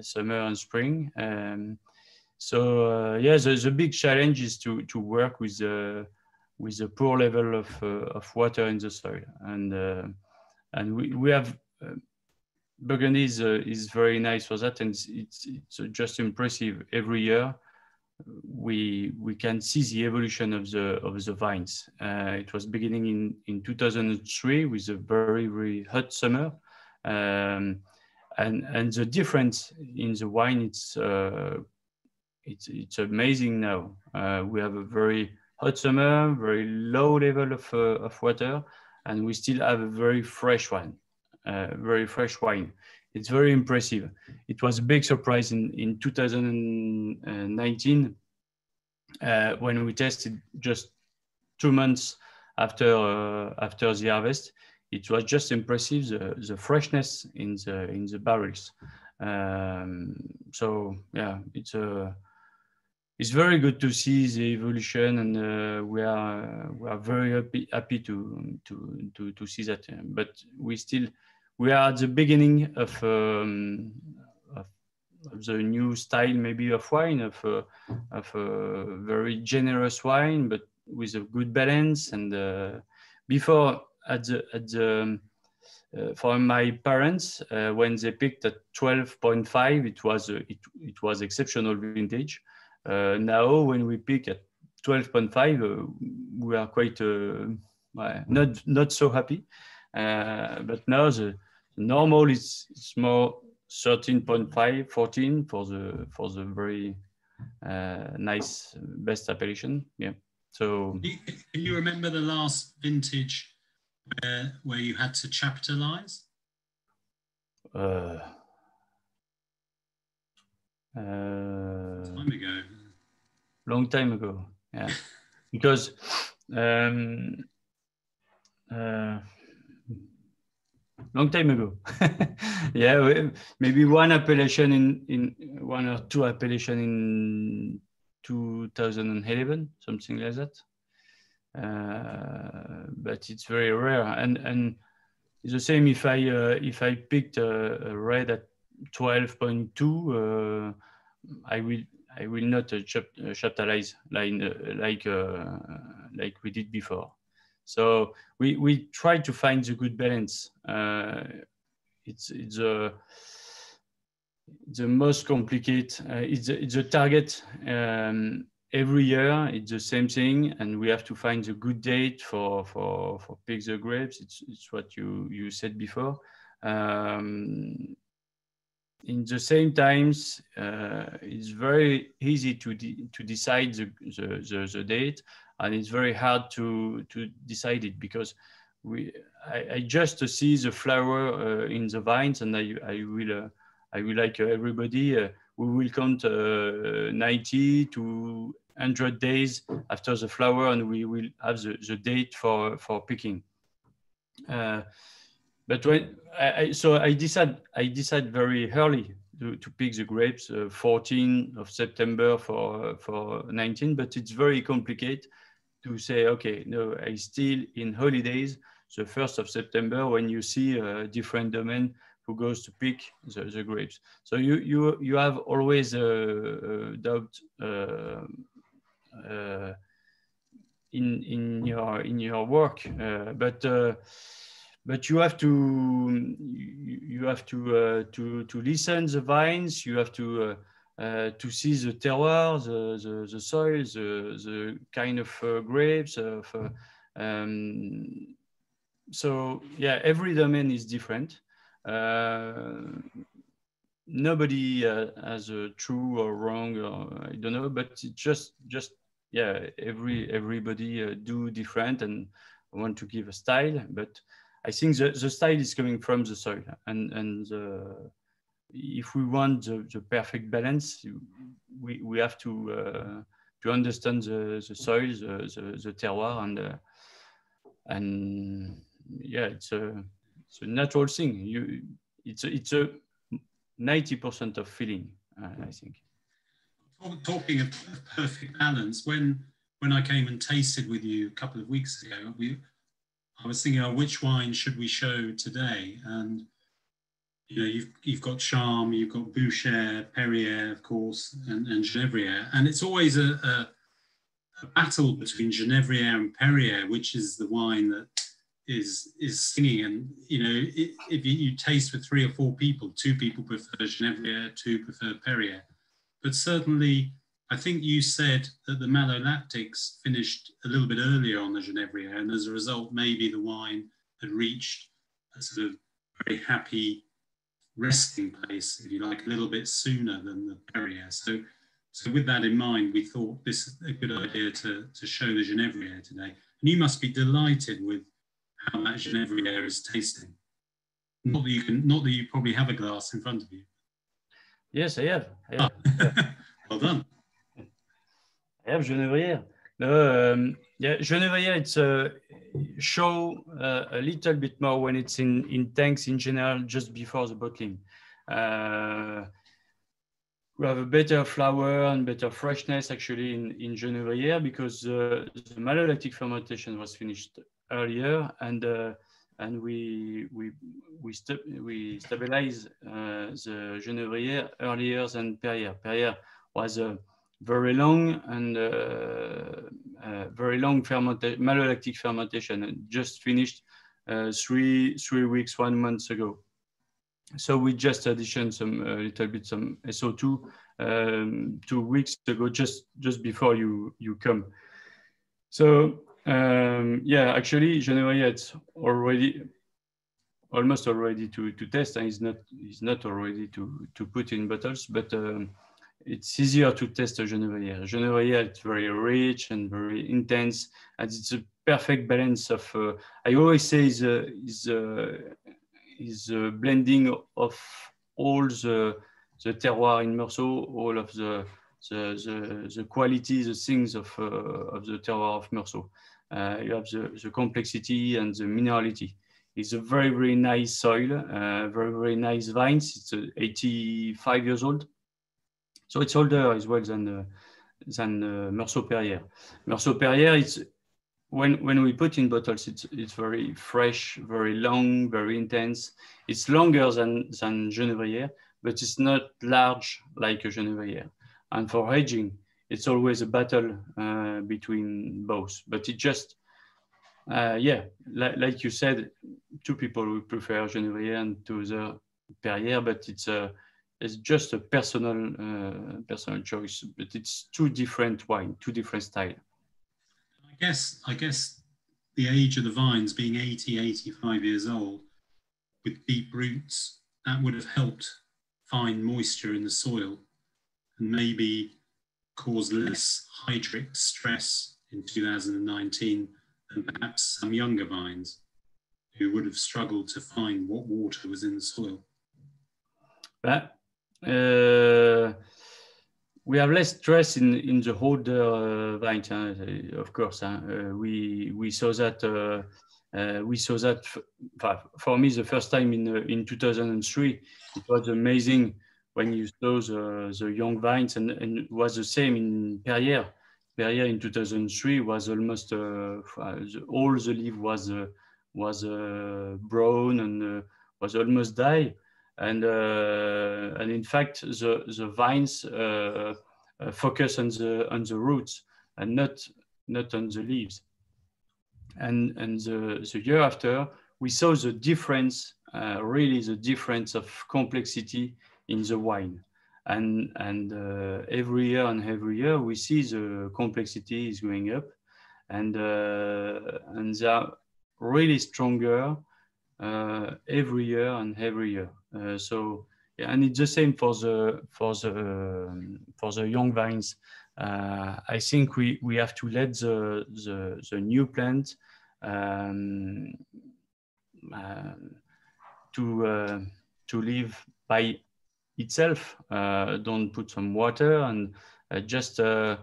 summer and spring. So yeah, the big challenge is to work with the poor level of water in the soil, and we have. Burgundy is very nice for that, and it's just impressive. Every year we can see the evolution of the vines. It was beginning in 2003 with a very, very hot summer, and the difference in the wine, it's amazing now. We have a very hot summer, very low level of water, and we still have a very fresh wine. Very fresh wine. It's very impressive. It was a big surprise in 2019 when we tested just 2 months after the harvest. It was just impressive, the freshness in the barrels. So yeah, it's very good to see the evolution, and we are very happy to see that. But we are at the beginning of the new style, maybe of wine, of a very generous wine, but with a good balance. And before, for my parents, when they picked at 12.5, it was exceptional vintage. Now, when we pick at 12.5, we are quite not so happy. But now the normal is more 13.5, 14 for the very nice best appellation. Yeah. So. Can you remember the last vintage where you had to chaptalize? Time ago. Long time ago, yeah. Because long time ago. Yeah, maybe one appellation in 1 or 2 appellation in 2011, something like that. But it's very rare, and it's the same if I picked a red at 12.2, I will not chaptalize like we did before. So we try to find the good balance. It's the most complicated. It's a target. Every year it's the same thing, and we have to find the good date for pick the grapes. It's what you said before. in the same times, it's very easy to decide the date, and it's very hard to decide it, because I just see the flower in the vines, and I will like everybody. We will count 90 to 100 days after the flower, and we will have the date for picking. But when I decide very early to pick the grapes, 14 of September for 19. But it's very complicated to say, okay, no, I still in holidays, the 1st of September, when you see a different domain who goes to pick the grapes. So you have always a doubt in your work, but you have to listen the vines. You have to see the terroir, the soil, the kind of grapes. So yeah, every domain is different. Nobody has a true or wrong, or I don't know, but it's just yeah, everybody do different and want to give a style. But I think the style is coming from the soil, and if we want the perfect balance, we have to understand the soil, the terroir, and yeah, it's a natural thing. It's a 90% of feeling, I think. Talking of perfect balance, when I came and tasted with you a couple of weeks ago, I was thinking, which wine should we show today? And you know, you've got Charme, you've got Boucher, Perrier, of course, and Genevrières, and it's always a battle between Genevrières and Perrier, which is the wine that is singing. And you know, if you taste with 3 or 4 people, 2 people prefer Genevrières, 2 prefer Perrier. But certainly, I think you said that the malolactics finished a little bit earlier on the Genevrières, and as a result, maybe the wine had reached a sort of very happy resting place, if you like, a little bit sooner than the Perrier. So with that in mind, we thought this is a good idea to show the Genevrières today. And you must be delighted with how that Genevrières is tasting. Not that you probably have a glass in front of you. Yes, I have. Yeah. Well done. I have Genevrières. Yeah, Genevrières, it's show a little bit more when it's in tanks in general, just before the bottling. We have a better flower and better freshness actually in Genevrières, because the malolactic fermentation was finished earlier, and we stabilize the Genevrières earlier than Perrier. Perrier was a very long and very long malolactic fermentation, and just finished 3 weeks, 1 month ago. So we just additioned some little bit some SO2 2 weeks ago, just before you come. So yeah, actually Genevrières, it's almost already to test, and is not already to put in bottles, but it's easier to test a Genevrières. Genevrières, it's very rich and very intense, and it's a perfect balance of. I always say is a blending of all the terroir in Meursault, all of the quality, the things of the terroir of Meursault. You have the complexity and the minerality. It's a very, very nice soil, very, very nice vines. It's 85 years old. So it's older as well than Meursault Perrier. Meursault Perrier, it's when we put in bottles, it's very fresh, very long, very intense. It's longer than Genevrières, but it's not large like a Genevrières. And for aging, it's always a battle between both. But it just, yeah, like you said, 2 people would prefer Genevrières and 2 other Perrier, but it's just a personal choice. But it's 2 different wine, 2 different styles. I guess the age of the vines being 80, 85 years old with deep roots, that would have helped find moisture in the soil and maybe cause less hydric stress in 2019 than perhaps some younger vines who would have struggled to find what water was in the soil? We have less stress in the older vines, of course. We saw that. For me, the first time in 2003, it was amazing when you saw the young vines, and it was the same in Perrier. Perrier in 2003 was almost all the leaf was brown and was almost die, and in fact the vines focus on the roots and not on the leaves. And the year after, we saw the difference, really the difference of complexity in the wine. And every year we see the complexity is going up, and they are really stronger every year. So yeah, and it's the same for the young vines. I think we have to let the new plant to live by itself. Don't put some water, and just the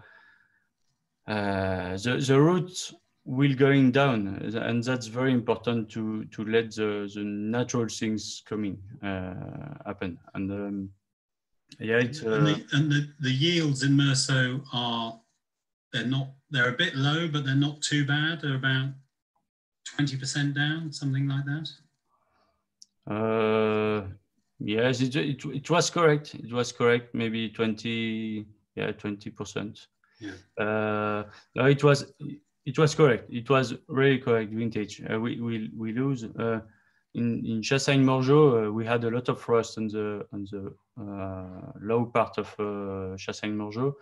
roots will going down, and that's very important to let the natural things coming happen. And yeah, it's the yields in Meursault they're a bit low, but they're not too bad. They're about 20% down, something like that. Yes, it was correct. It was correct. Maybe 20%. Yeah. No, it was correct. It was really correct vintage. We lose in Chassagne Morgeot. We had a lot of frost on the low part of Chassagne Morgeot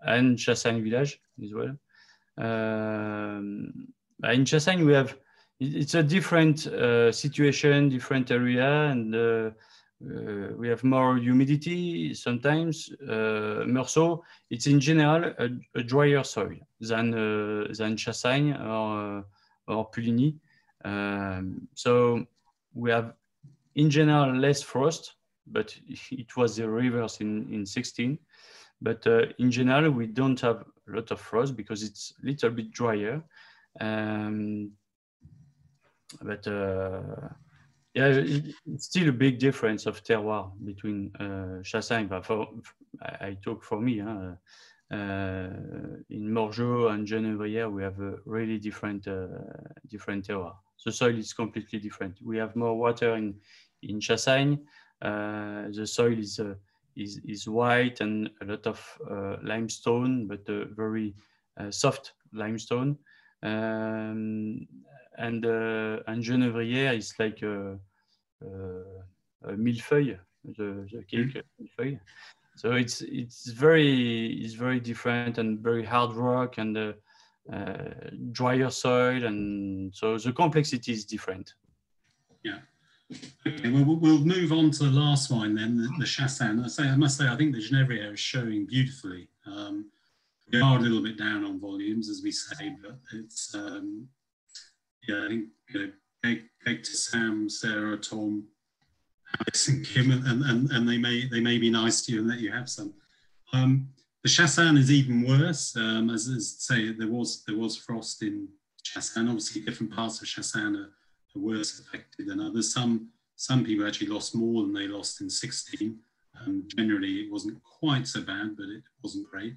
and Chassagne village as well. In Chassagne we have it's a different situation, different area, and we have more humidity sometimes. Meursault, it's in general a drier soil than Chassagne or Puligny. So we have in general less frost, but it was the reverse in 16. But in general, we don't have a lot of frost because it's a little bit drier. But yeah, it's still a big difference of terroir between Chassagne. But I talk for me. In Morgeot and Genevrières, we have a really different terroir. The soil is completely different. We have more water in Chassagne. The soil is white and a lot of limestone, but very soft limestone. And Genevrières is like a millefeuille, the cake millefeuille. So it's very different and very hard rock and drier soil, and so the complexity is different. Yeah. Okay, well, we'll move on to the last wine then, the Chassagne. I must say, I think the Genevrières is showing beautifully. We are a little bit down on volumes, as we say, but it's, yeah, I think, Kate to Sam, Sarah, Tom, Alice and Kim, and they may be nice to you and let you have some. The Chassagne is even worse. As say, there was frost in Chassagne. Obviously, different parts of Chassagne are worse affected than others. Some people actually lost more than they lost in 16. Generally, it wasn't quite so bad, but it wasn't great.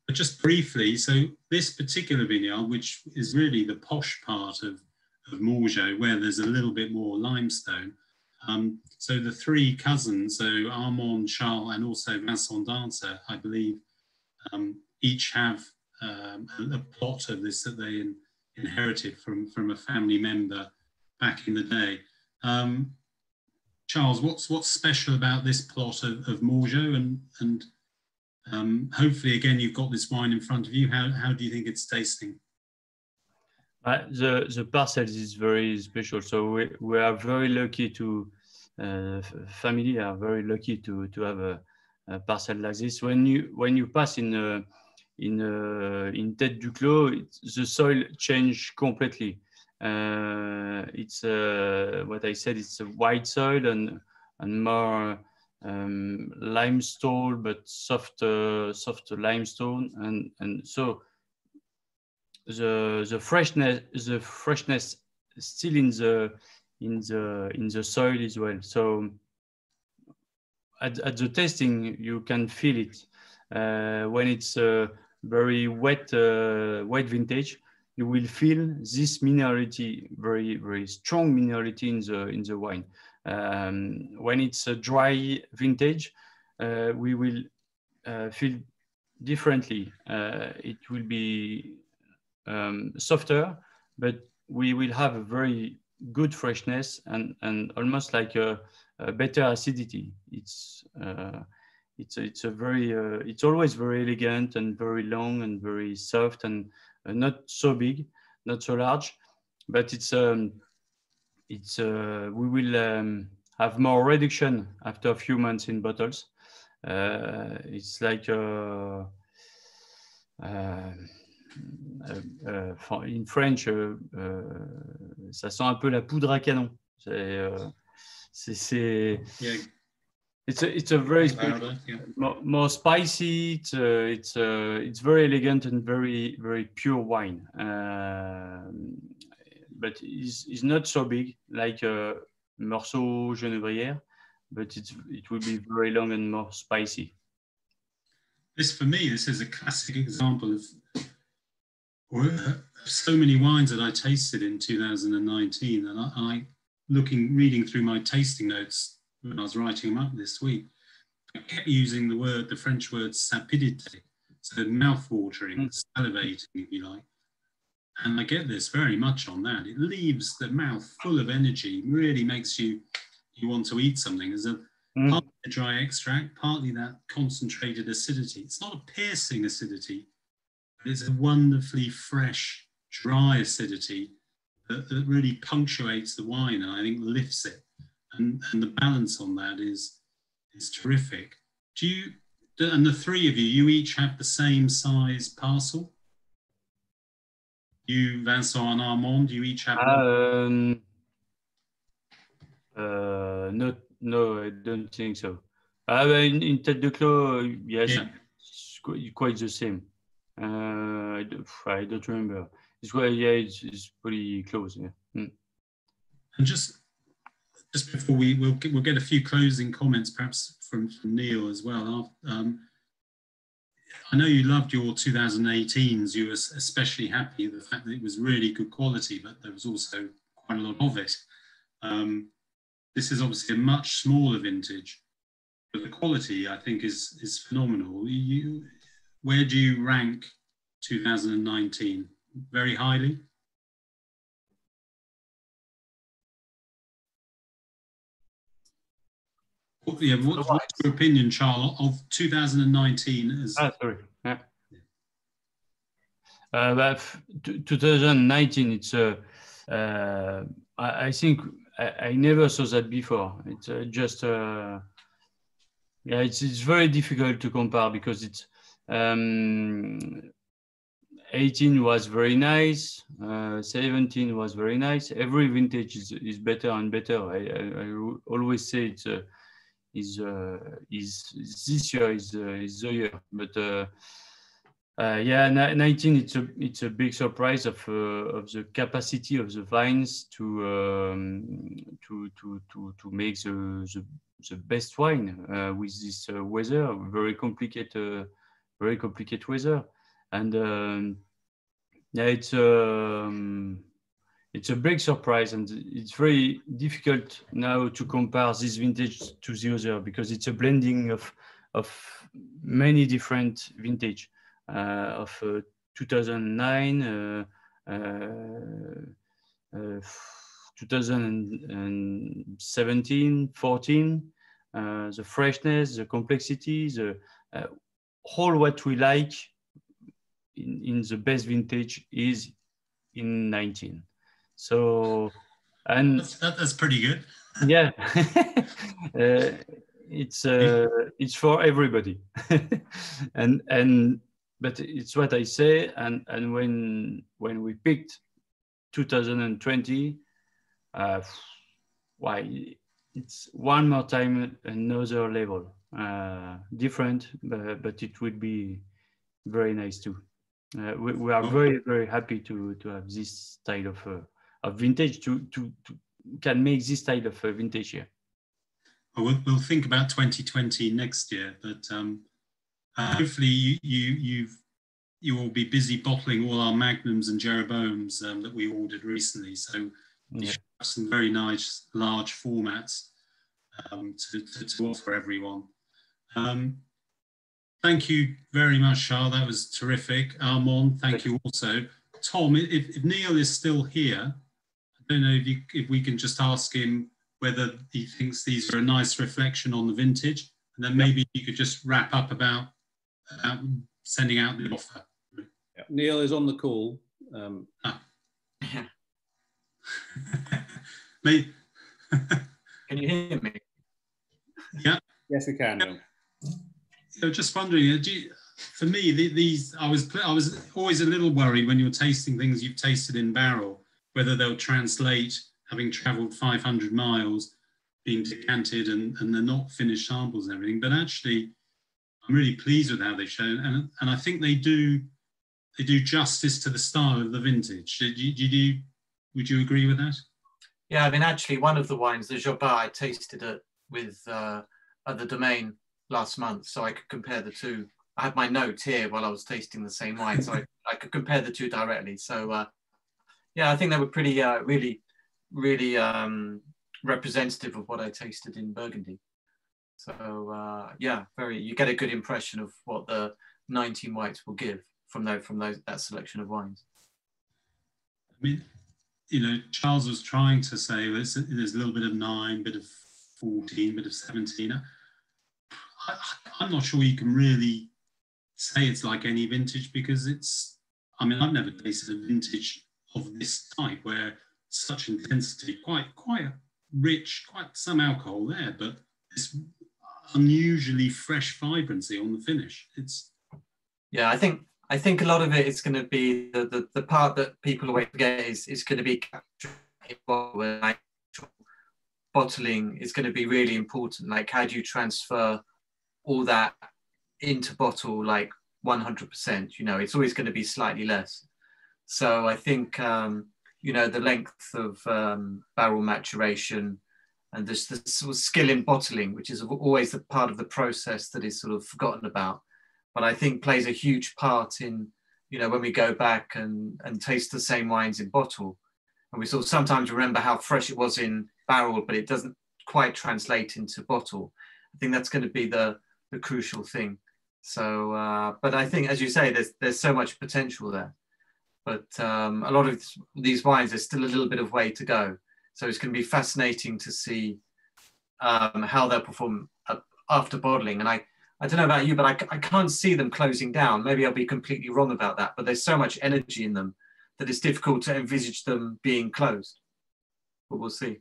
But just briefly, so this particular vineyard, which is really the posh part of Morgeot, where there's a little bit more limestone. So the three cousins, so Armand, Charles, and also Vincent Dancer, I believe, each have a plot of this that they inherited from a family member back in the day. Charles, what's special about this plot of Morgeot, and hopefully again you've got this wine in front of you. How do you think it's tasting? The parcel is very special, so we are very lucky to family are very lucky to have a parcel like this. When you pass in Tete du Clos, the soil change completely. It's what I said. It's a white soil and more limestone, but soft limestone, and so the freshness still in the soil as well. So at the tasting, you can feel it when it's very wet vintage. You will feel this minerality, very strong minerality in the wine. When it's a dry vintage, we will feel differently. It will be softer, but we will have a very good freshness and almost like a better acidity. It's always very elegant and very long and very soft and not so big, not so large, but we will have more reduction after a few months in bottles. It's like in French, ça sent un peu la poudre à canon. It's a very more spicy. It's very elegant and very pure wine. But it's not so big like Meursault, Genevrières, but it will be very long and more spicy. For me, this is a classic example of so many wines that I tasted in 2019, and reading through my tasting notes when I was writing them up this week, I kept using the French word sapidité, so mouth-watering, salivating, if you like. And I get this very much on that. It leaves the mouth full of energy, really makes you want to eat something. There's partly a dry extract, partly that concentrated acidity. It's not a piercing acidity, but it's a wonderfully fresh, dry acidity that really punctuates the wine and I think lifts it. And the balance on that is terrific. And the three of you each have the same size parcel? You, Vincent and Armand, do you each have one? No, I don't think so. In Tete du Clos, yes, yeah. It's quite the same. I don't remember. It's pretty close. Yeah. And just before we'll get a few closing comments, perhaps from Neil as well. I know you loved your 2018s. You were especially happy with the fact that it was really good quality, but there was also quite a lot of it. This is obviously a much smaller vintage, but the quality I think is phenomenal. Where do you rank 2019? Very highly? What's your opinion, Charles, of 2019 as... sorry. Yeah. 2019, it's I think I never saw that before. It's just it's very difficult to compare because it's 18 was very nice, 17 was very nice. Every vintage is better and better. I always say this year is the year, but 19 it's a big surprise of the capacity of the vines to make the best wine with this weather, very complicated weather, and it's a big surprise, and it's very difficult now to compare this vintage to the other because it's a blending of many different vintage of 2009, 2017, 14, the freshness, the complexity, the whole what we like in the best vintage is in 19. So, and that's pretty good. Yeah, it's for everybody, but it's what I say. And when we picked 2020, why it's one more time another level, different, but it would be very nice too. We are very happy to have this style of vintage to can make this style of vintage here. Well, we'll think about 2020 next year, but hopefully you will be busy bottling all our Magnums and Jeroboams that we ordered recently. So you should have some very nice large formats to offer everyone. Thank you very much, Charles. That was terrific. Armand, thank you also. Tom, if Neil is still here, I don't know if we can just ask him whether he thinks these are a nice reflection on the vintage, and then maybe you could just wrap up about sending out the offer. Yeah. Neil is on the call. Can you hear me? Yeah. Yes, we can. Yeah. So just wondering, for me, these I was always a little worried when you're tasting things you've tasted in barrel, whether they'll translate, having travelled 500 miles, being decanted, and they're not finished samples and everything. But actually, I'm really pleased with how they've shown, and I think they do justice to the style of the vintage. Would you agree with that? Yeah, I mean, actually, one of the wines, the Jobard, I tasted it with at the Domaine last month, so I could compare the two. I had my notes here while I was tasting the same wine, so I could compare the two directly. So yeah, I think they were pretty, really representative of what I tasted in Burgundy. So yeah, you get a good impression of what the 19 whites will give from that selection of wines. I mean, you know, Charles was trying to say there's a little bit of 9, bit of 14, bit of 17. I'm not sure you can really say it's like any vintage, because I mean, I've never tasted a vintage of this type where such intensity, quite rich, quite some alcohol there, but this unusually fresh vibrancy on the finish. Yeah, I think a lot of it is going to be the part that people always forget is going to be bottling is going to be really important. Like, how do you transfer all that into bottle, like 100%? You know, it's always going to be slightly less. So I think you know, the length of barrel maturation and this sort of skill in bottling, which is always the part of the process that is sort of forgotten about, but I think plays a huge part in, you know, when we go back and taste the same wines in bottle, and we sort of sometimes remember how fresh it was in barrel, but it doesn't quite translate into bottle. I think that's going to be the crucial thing. So, but I think, as you say, there's so much potential there. But a lot of these wines, there's still a little bit of way to go. So it's going to be fascinating to see how they'll perform after bottling. And I don't know about you, but I can't see them closing down. Maybe I'll be completely wrong about that, but there's so much energy in them that it's difficult to envisage them being closed. But we'll see.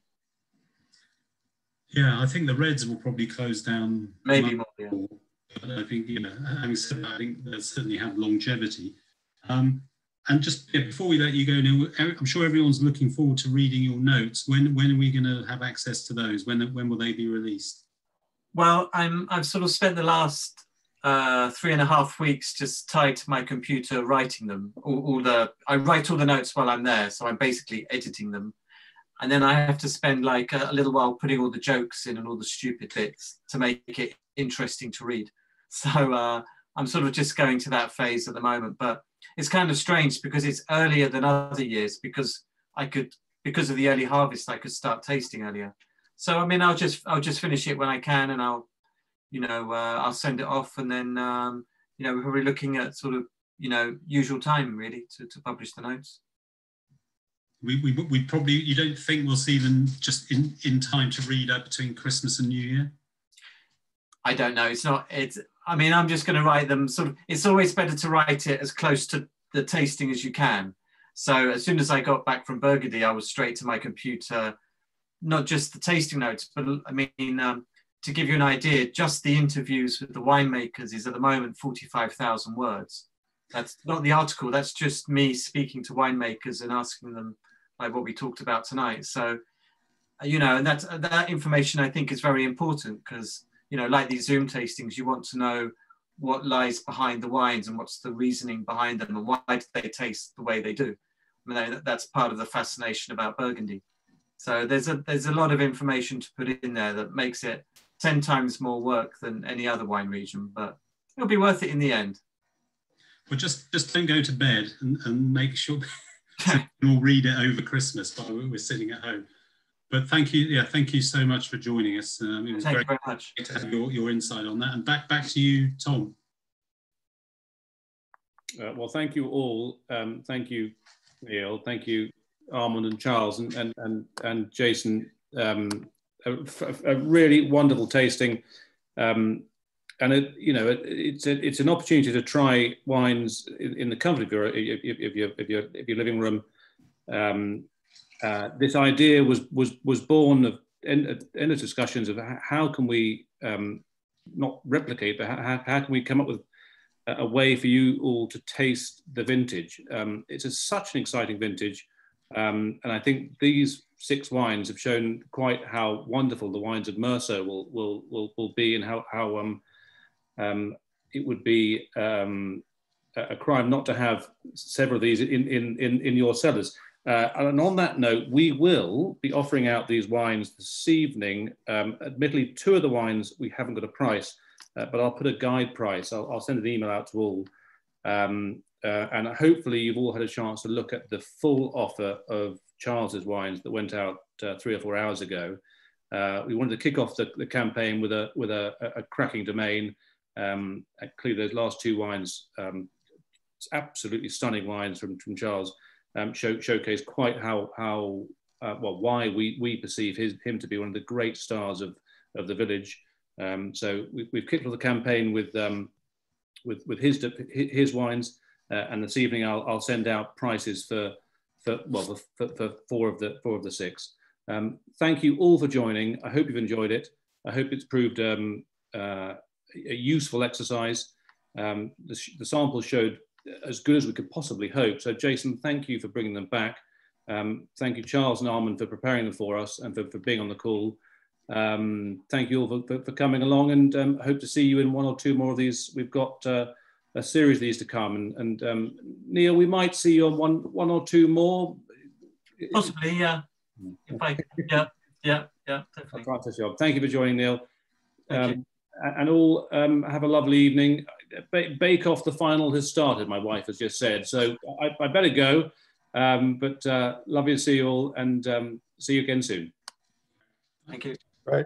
Yeah, I think the reds will probably close down. Maybe more, yeah. But I think, you know, having said that, I think they'll certainly have longevity. And just before we let you go, Neil, I'm sure everyone's looking forward to reading your notes. When are we going to have access to those? When will they be released? Well, I've sort of spent the last 3.5 weeks just tied to my computer writing them. I write all the notes while I'm there, so I'm basically editing them. And then I have to spend like a little while putting all the jokes in and all the stupid bits to make it interesting to read. So I'm sort of just going to that phase at the moment, but it's kind of strange because it's earlier than other years, because because of the early harvest, I could start tasting earlier. So I mean, I'll just finish it when I can, and I'll send it off, and then you know, we're probably looking at sort of, you know, usual time really to publish the notes. We probably, you don't think we'll see them just in time to read up between Christmas and New Year? I don't know. I mean, I'm just going to write them sort of, it's always better to write it as close to the tasting as you can. So as soon as I got back from Burgundy, I was straight to my computer, not just the tasting notes, but I mean, to give you an idea, just the interviews with the winemakers is at the moment 45,000 words. That's not the article, that's just me speaking to winemakers and asking them like what we talked about tonight. So, you know, and that information I think is very important because, you know, like these Zoom tastings, you want to know what lies behind the wines and what's the reasoning behind them and why do they taste the way they do. I mean, that's part of the fascination about Burgundy. So there's a lot of information to put in there that makes it 10 times more work than any other wine region, but it'll be worth it in the end. Well, just don't go to bed and make sure we'll read it over Christmas while we're sitting at home. But thank you, yeah, thank you so much for joining us. It was Thank you very much. Great to have your insight on that. And back to you, Tom. Well, thank you all. Thank you, Neil. Thank you, Armand and Charles and Jason. A really wonderful tasting, and it's an opportunity to try wines in the comfort of your living room. This idea was born of in the discussions of how can we not replicate, but how can we come up with a way for you all to taste the vintage. It's such an exciting vintage, and I think these 6 wines have shown quite how wonderful the wines of Meursault will be, and how it would be a crime not to have several of these in your cellars. And on that note, we will be offering out these wines this evening. Admittedly, 2 of the wines we haven't got a price, but I'll put a guide price. I'll send an email out to all. And hopefully you've all had a chance to look at the full offer of Charles's wines that went out 3 or 4 hours ago. We wanted to kick off the campaign with a cracking Domaine. Clearly those last 2 wines, absolutely stunning wines from Charles, showcase quite why we perceive him to be one of the great stars of the village. So we've kicked off the campaign with his wines, and this evening I'll send out prices for 4 of the 6. Thank you all for joining. I hope you've enjoyed it. I hope it's proved a useful exercise. The samples showed as good as we could possibly hope. So Jason, thank you for bringing them back. Thank you, Charles and Armand, for preparing them for us and for being on the call. Thank you all for coming along, and hope to see you in 1 or 2 more of these. We've got a series of these to come, and Neil, we might see you on one or 2 more. Possibly, yeah. Yeah, definitely. That's job. Thank you for joining, Neil. Thank you. And all have a lovely evening. Bake Off the final has started, my wife has just said, so I better go. But lovely to see you all, and see you again soon. Thank you. Right.